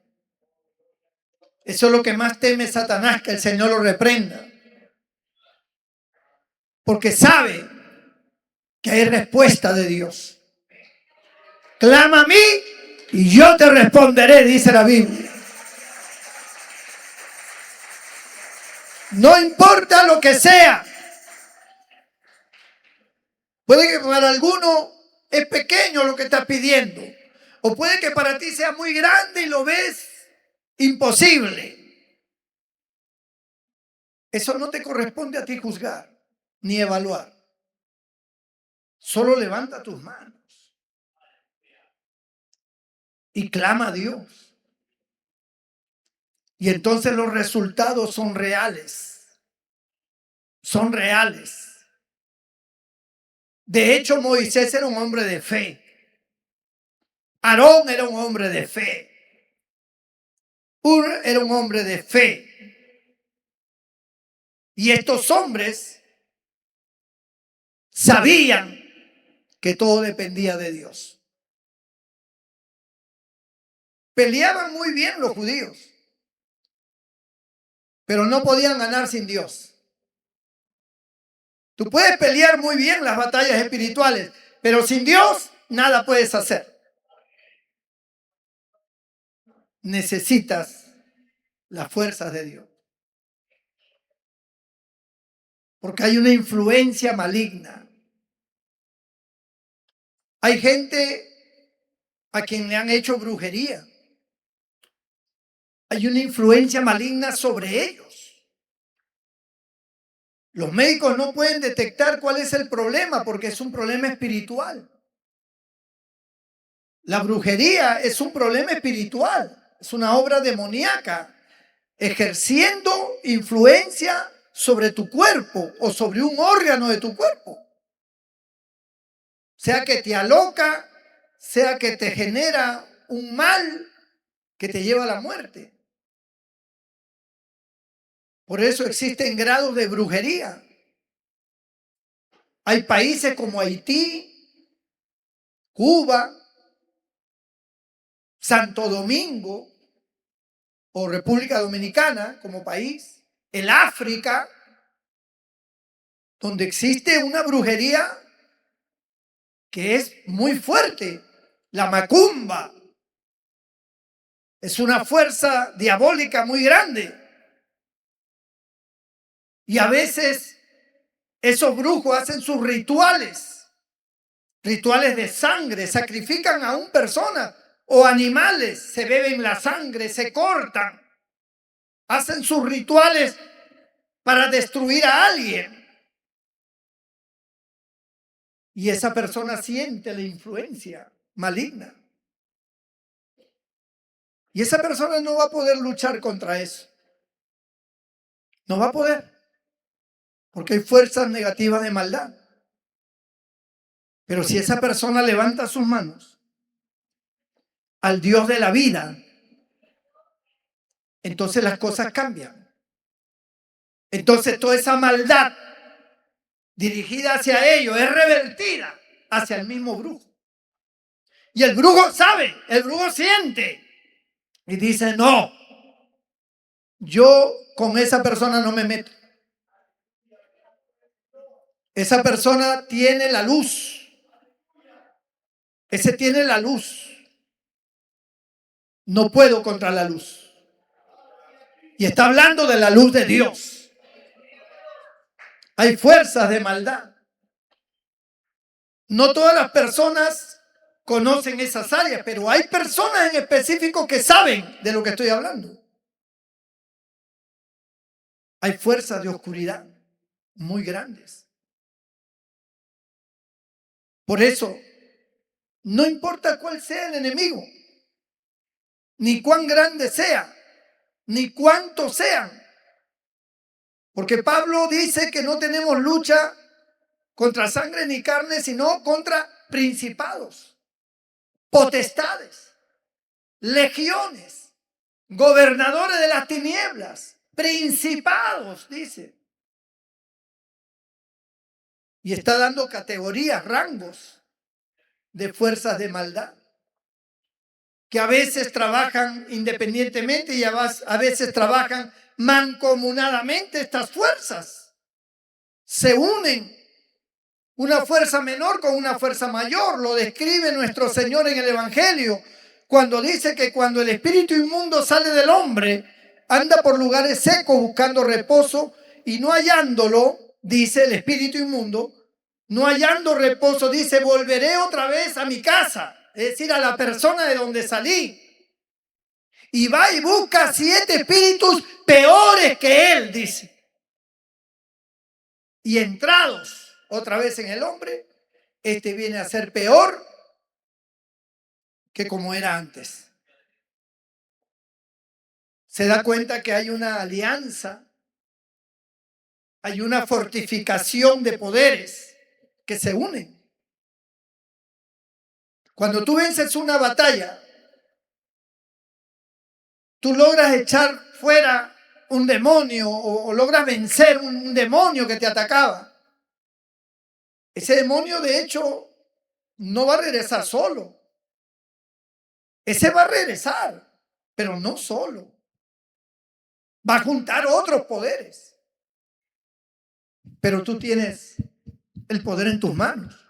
Eso es lo que más teme Satanás, que el Señor lo reprenda. Porque sabe que hay respuesta de Dios. Clama a mí y yo te responderé, dice la Biblia. No importa lo que sea. Puede que para alguno es pequeño lo que estás pidiendo. O puede que para ti sea muy grande y lo ves imposible. Eso no te corresponde a ti juzgar ni evaluar. Solo levanta tus manos y clama a Dios. Y entonces los resultados son reales. Son reales. De hecho, Moisés era un hombre de fe. Aarón era un hombre de fe. Hur era un hombre de fe. Y estos hombres sabían que todo dependía de Dios. Peleaban muy bien los judíos, pero no podían ganar sin Dios. Tú puedes pelear muy bien las batallas espirituales, pero sin Dios nada puedes hacer. Necesitas las fuerzas de Dios. Porque hay una influencia maligna. Hay gente a quien le han hecho brujería. Hay una influencia maligna sobre ellos. Los médicos no pueden detectar cuál es el problema porque es un problema espiritual. La brujería es un problema espiritual. Es una obra demoníaca ejerciendo influencia sobre tu cuerpo o sobre un órgano de tu cuerpo. Sea que te aloca, sea que te genera un mal que te lleva a la muerte. Por eso existen grados de brujería. Hay países como Haití, Cuba, Santo Domingo o República Dominicana como país, el África, donde existe una brujería que es muy fuerte, la macumba. Es una fuerza diabólica muy grande. Y a veces esos brujos hacen sus rituales, rituales de sangre, sacrifican a una persona o animales, se beben la sangre, se cortan, hacen sus rituales para destruir a alguien. Y esa persona siente la influencia maligna. Y esa persona no va a poder luchar contra eso. No va a poder. Porque hay fuerzas negativas de maldad. Pero si esa persona levanta sus manos al Dios de la vida, entonces las cosas cambian. Entonces toda esa maldad dirigida hacia ellos es revertida hacia el mismo brujo. Y el brujo sabe, el brujo siente y dice, no, yo con esa persona no me meto. Esa persona tiene la luz. Ese tiene la luz. No puedo contra la luz. Y está hablando de la luz de Dios. Hay fuerzas de maldad. No todas las personas conocen esas áreas, pero hay personas en específico que saben de lo que estoy hablando. Hay fuerzas de oscuridad muy grandes. Por eso, no importa cuál sea el enemigo, ni cuán grande sea, ni cuántos sean. Porque Pablo dice que no tenemos lucha contra sangre ni carne, sino contra principados, potestades, legiones, gobernadores de las tinieblas, principados, dice. Y está dando categorías, rangos de fuerzas de maldad, que a veces trabajan independientemente y a veces trabajan mancomunadamente. Estas fuerzas se unen, una fuerza menor con una fuerza mayor. Lo describe nuestro Señor en el Evangelio, cuando dice que cuando el espíritu inmundo sale del hombre, anda por lugares secos buscando reposo y no hallándolo, dice el espíritu inmundo, no hallando reposo, dice, volveré otra vez a mi casa, es decir, a la persona de donde salí. Y va y busca 7 espíritus peores que él, dice. Y entrados otra vez en el hombre, este viene a ser peor que como era antes. Se da cuenta que hay una alianza, hay una fortificación de poderes que se unen. Cuando tú vences una batalla, tú logras echar fuera un demonio o logras vencer un demonio que te atacaba. Ese demonio, de hecho, no va a regresar solo. Ese va a regresar, pero no solo. Va a juntar otros poderes. Pero tú tienes el poder en tus manos.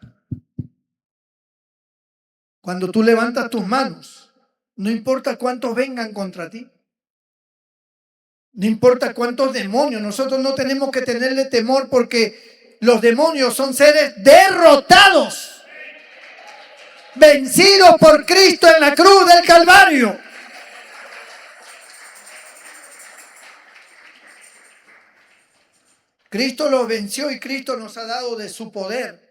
Cuando tú levantas tus manos, no importa cuántos vengan contra ti. No importa cuántos demonios. Nosotros no tenemos que tenerle temor porque los demonios son seres derrotados, vencidos por Cristo en la cruz del Calvario. Cristo los venció y Cristo nos ha dado de su poder.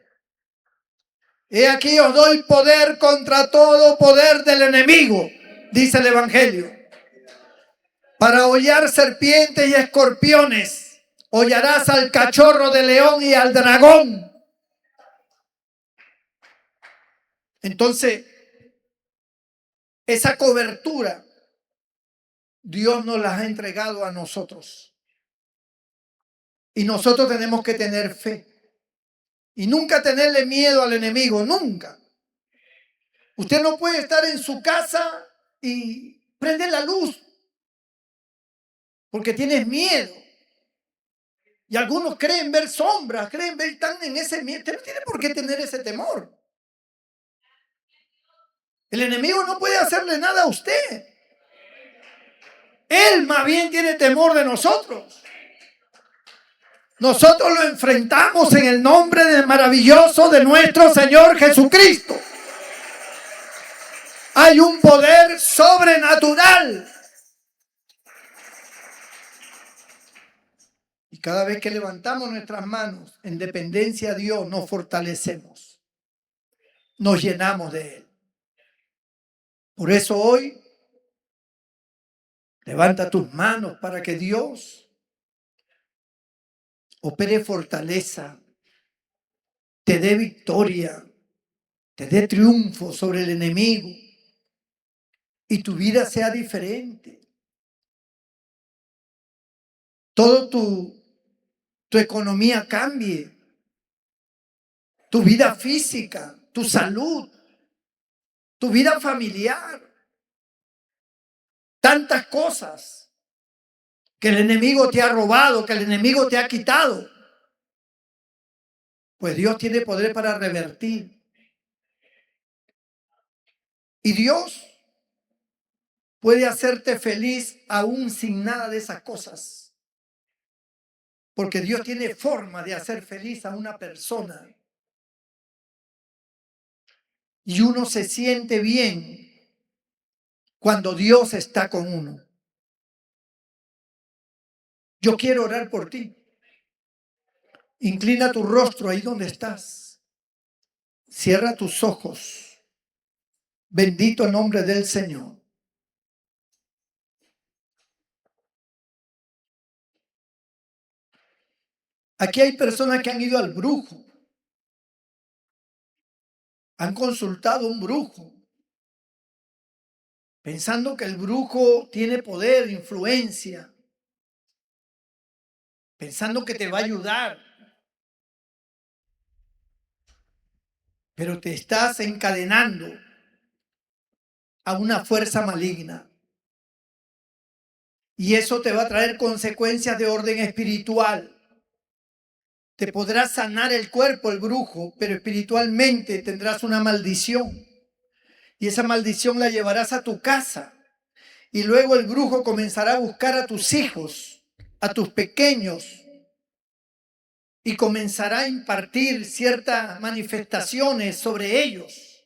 He aquí os doy poder contra todo poder del enemigo, dice el Evangelio. Para hollar serpientes y escorpiones, hollarás al cachorro de león y al dragón. Entonces, esa cobertura Dios nos la ha entregado a nosotros. Y nosotros tenemos que tener fe. Y nunca tenerle miedo al enemigo, nunca. Usted no puede estar en su casa y prender la luz porque tienes miedo. Y algunos creen ver sombras, creen ver tan en ese miedo. Usted no tiene por qué tener ese temor. El enemigo no puede hacerle nada a usted. Él más bien tiene temor de nosotros. Nosotros lo enfrentamos en el nombre del maravilloso de nuestro Señor Jesucristo. Hay un poder sobrenatural. Y cada vez que levantamos nuestras manos en dependencia a Dios, nos fortalecemos. Nos llenamos de Él. Por eso hoy, levanta tus manos para que Dios opere fortaleza, te dé victoria, te dé triunfo sobre el enemigo y tu vida sea diferente. Todo tu economía cambie, tu vida física, tu salud, tu vida familiar. Tantas cosas que el enemigo te ha robado, que el enemigo te ha quitado. Pues Dios tiene poder para revertir. Y Dios puede hacerte feliz aún sin nada de esas cosas. Porque Dios tiene forma de hacer feliz a una persona. Y uno se siente bien cuando Dios está con uno. Yo quiero orar por ti. Inclina tu rostro ahí donde estás. Cierra tus ojos. Bendito el nombre del Señor. Aquí hay personas que han ido al brujo. Han consultado a un brujo. Pensando que el brujo tiene poder, influencia. Pensando que te va a ayudar. Pero te estás encadenando a una fuerza maligna. Y eso te va a traer consecuencias de orden espiritual. Te podrá sanar el cuerpo el brujo, pero espiritualmente tendrás una maldición. Y esa maldición la llevarás a tu casa. Y luego el brujo comenzará a buscar a tus hijos, a tus pequeños. Y comenzará a impartir ciertas manifestaciones sobre ellos.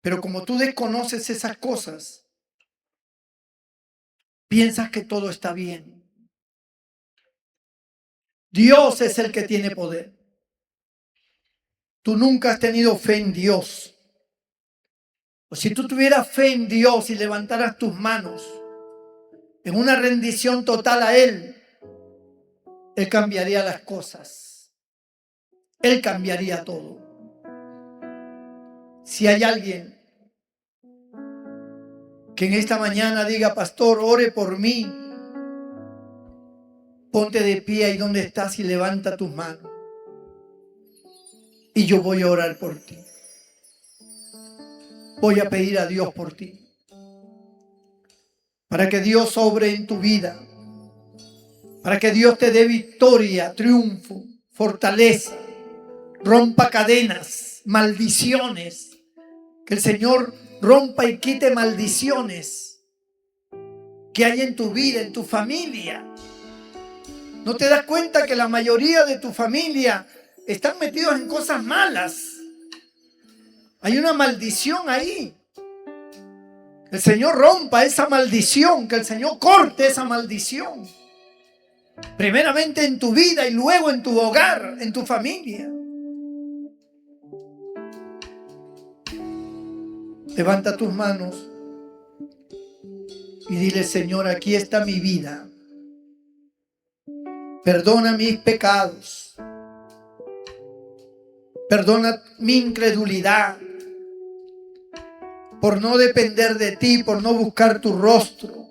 Pero como tú desconoces esas cosas, piensas que todo está bien. Dios es el que tiene poder. Tú nunca has tenido fe en Dios. O si tú tuvieras fe en Dios y levantaras tus manos en una rendición total a Él, Él cambiaría las cosas. Él cambiaría todo. Si hay alguien que en esta mañana diga, pastor, ore por mí, ponte de pie ahí donde estás y levanta tus manos. Y yo voy a orar por ti. Voy a pedir a Dios por ti. Para que Dios obre en tu vida. Para que Dios te dé victoria, triunfo, fortaleza. Rompa cadenas, maldiciones. Que el Señor rompa y quite maldiciones que hay en tu vida, en tu familia. ¿No te das cuenta que la mayoría de tu familia están metidos en cosas malas? Hay una maldición ahí. Que el Señor rompa esa maldición, que el Señor corte esa maldición. Primeramente en tu vida y luego en tu hogar, en tu familia. Levanta tus manos y dile, Señor, aquí está mi vida. Perdona mis pecados. Perdona mi incredulidad por no depender de ti, por no buscar tu rostro.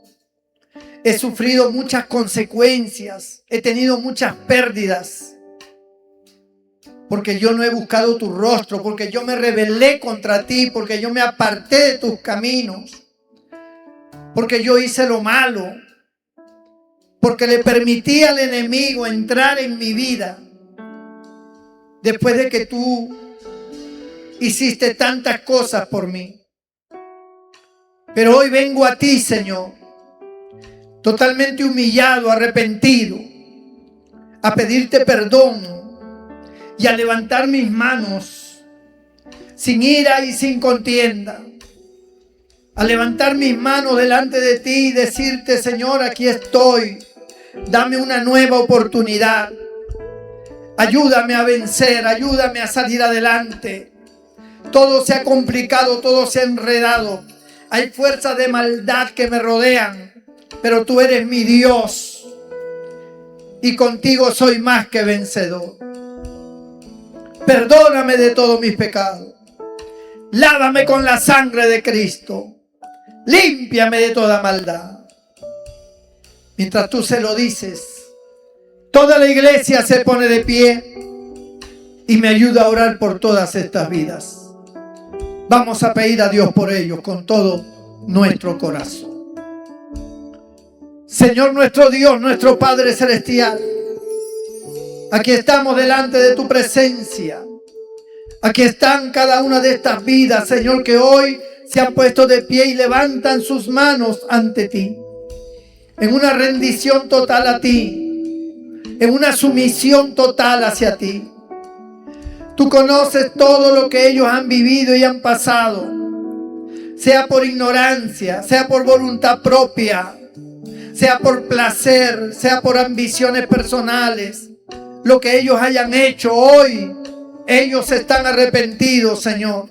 He sufrido muchas consecuencias, he tenido muchas pérdidas, porque yo no he buscado tu rostro, porque yo me rebelé contra ti, porque yo me aparté de tus caminos, porque yo hice lo malo, porque le permití al enemigo entrar en mi vida, después de que tú hiciste tantas cosas por mí. Pero hoy vengo a ti, Señor, totalmente humillado, arrepentido, a pedirte perdón y a levantar mis manos sin ira y sin contienda. A levantar mis manos delante de ti y decirte, Señor, aquí estoy. Dame una nueva oportunidad. Ayúdame a vencer, ayúdame a salir adelante. Todo se ha complicado, todo se ha enredado. Hay fuerzas de maldad que me rodean, pero tú eres mi Dios y contigo soy más que vencedor. Perdóname de todos mis pecados. Lávame con la sangre de Cristo. Límpiame de toda maldad. Mientras tú se lo dices, toda la iglesia se pone de pie y me ayuda a orar por todas estas vidas. Vamos a pedir a Dios por ellos con todo nuestro corazón. Señor nuestro Dios, nuestro Padre Celestial, aquí estamos delante de tu presencia. Aquí están cada una de estas vidas, Señor, que hoy se han puesto de pie y levantan sus manos ante ti, en una rendición total a ti, en una sumisión total hacia ti. Tú conoces todo lo que ellos han vivido y han pasado, sea por ignorancia, sea por voluntad propia, sea por placer, sea por ambiciones personales. Lo que ellos hayan hecho hoy, ellos están arrepentidos, Señor.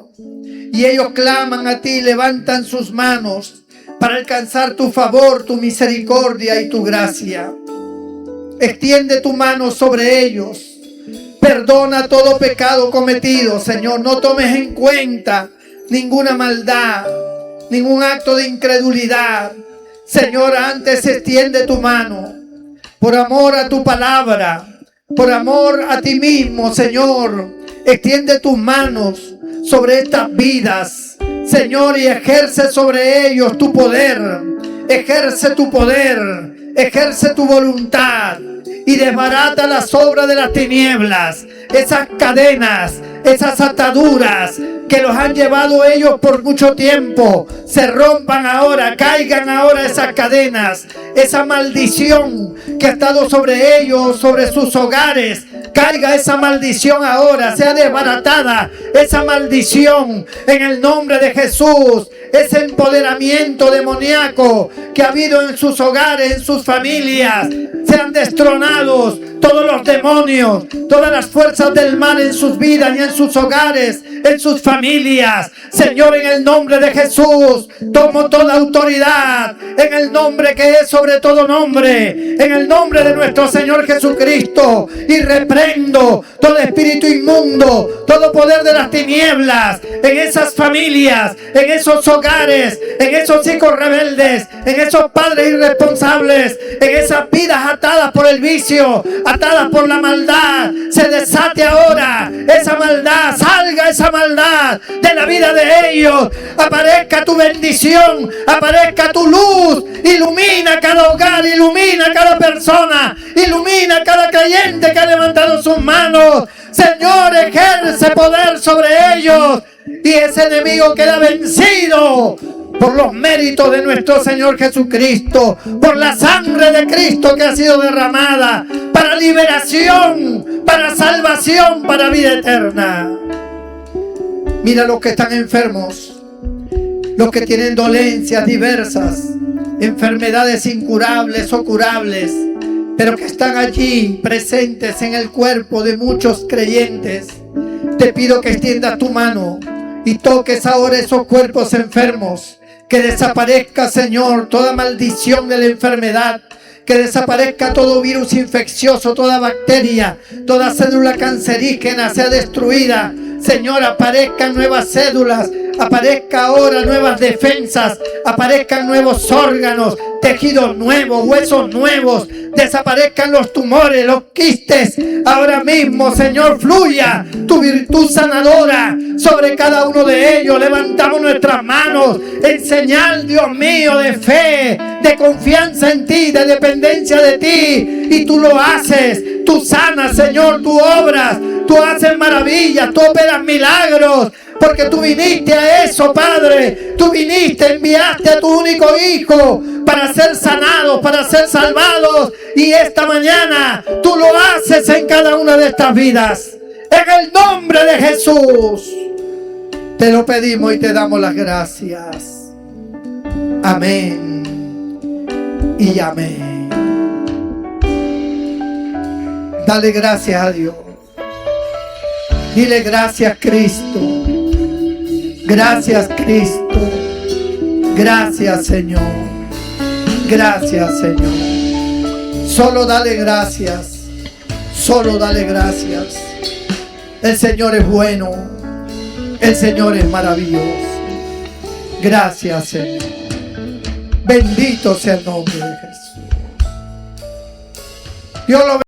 Y ellos claman a ti, levantan sus manos para alcanzar tu favor, tu misericordia y tu gracia. Extiende tu mano sobre ellos. Perdona todo pecado cometido, Señor. No tomes en cuenta ninguna maldad, ningún acto de incredulidad. Señor, antes extiende tu mano por amor a tu palabra, por amor a ti mismo, Señor. Extiende tus manos sobre estas vidas, Señor, y ejerce sobre ellos tu poder. Ejerce tu poder, ejerce tu voluntad y desbarata las obras de las tinieblas, esas cadenas, esas ataduras que los han llevado ellos por mucho tiempo. Se rompan ahora, caigan ahora esas cadenas, esa maldición que ha estado sobre ellos, sobre sus hogares. Caiga esa maldición ahora, sea desbaratada esa maldición en el nombre de Jesús. Ese empoderamiento demoníaco que ha habido en sus hogares, en sus familias, sean destronados todos los demonios, todas las fuerzas del mal en sus vidas y en sus hogares, en sus familias. Señor, en el nombre de Jesús, tomo toda autoridad, en el nombre que es sobre todo nombre, en el nombre de nuestro Señor Jesucristo, y reprendo todo espíritu inmundo, todo poder de las tinieblas, en esas familias, en esos hogares, en esos hijos rebeldes, en esos padres irresponsables, en esas vidas atadas por el vicio, atadas por la maldad. Se desate ahora esa maldad, salga esa maldad de la vida de ellos. Aparezca tu bendición, aparezca tu luz, ilumina cada hogar, ilumina cada persona, ilumina cada creyente que ha levantado sus manos. Señor, ejerce poder sobre ellos y ese enemigo queda vencido por los méritos de nuestro Señor Jesucristo, por la sangre de Cristo que ha sido derramada para liberación, para salvación, para vida eterna. Mira los que están enfermos, los que tienen dolencias diversas, enfermedades incurables o curables, pero que están allí presentes en el cuerpo de muchos creyentes. Te pido que extiendas tu mano y toques ahora esos cuerpos enfermos. Que desaparezca, Señor, toda maldición de la enfermedad. Que desaparezca todo virus infeccioso, toda bacteria, toda célula cancerígena sea destruida. Señor, aparezcan nuevas células, aparezca ahora nuevas defensas, aparezcan nuevos órganos, tejidos nuevos, huesos nuevos, desaparezcan los tumores, los quistes. Ahora mismo, Señor, fluya tu virtud sanadora sobre cada uno de ellos. Levantamos nuestras manos en señal, Dios mío, de fe, de confianza en ti, de dependencia de ti. Y tú lo haces, tú sanas, Señor, tú obras, tú haces maravillas, tú operas milagros. porque tú viniste a eso, Padre. Tú viniste, enviaste a tu único Hijo para ser sanados, para ser salvados. Y esta mañana tú lo haces en cada una de estas vidas. En el nombre de Jesús te lo pedimos y te damos las gracias. Amén y amén. Dale gracias a Dios. Dile gracias, Cristo. Gracias, Cristo. Gracias, Señor. Gracias, Señor. Solo dale gracias. Solo dale gracias. El Señor es bueno. El Señor es maravilloso. Gracias, Señor. Bendito sea el nombre de Jesús. Dios lo bendiga.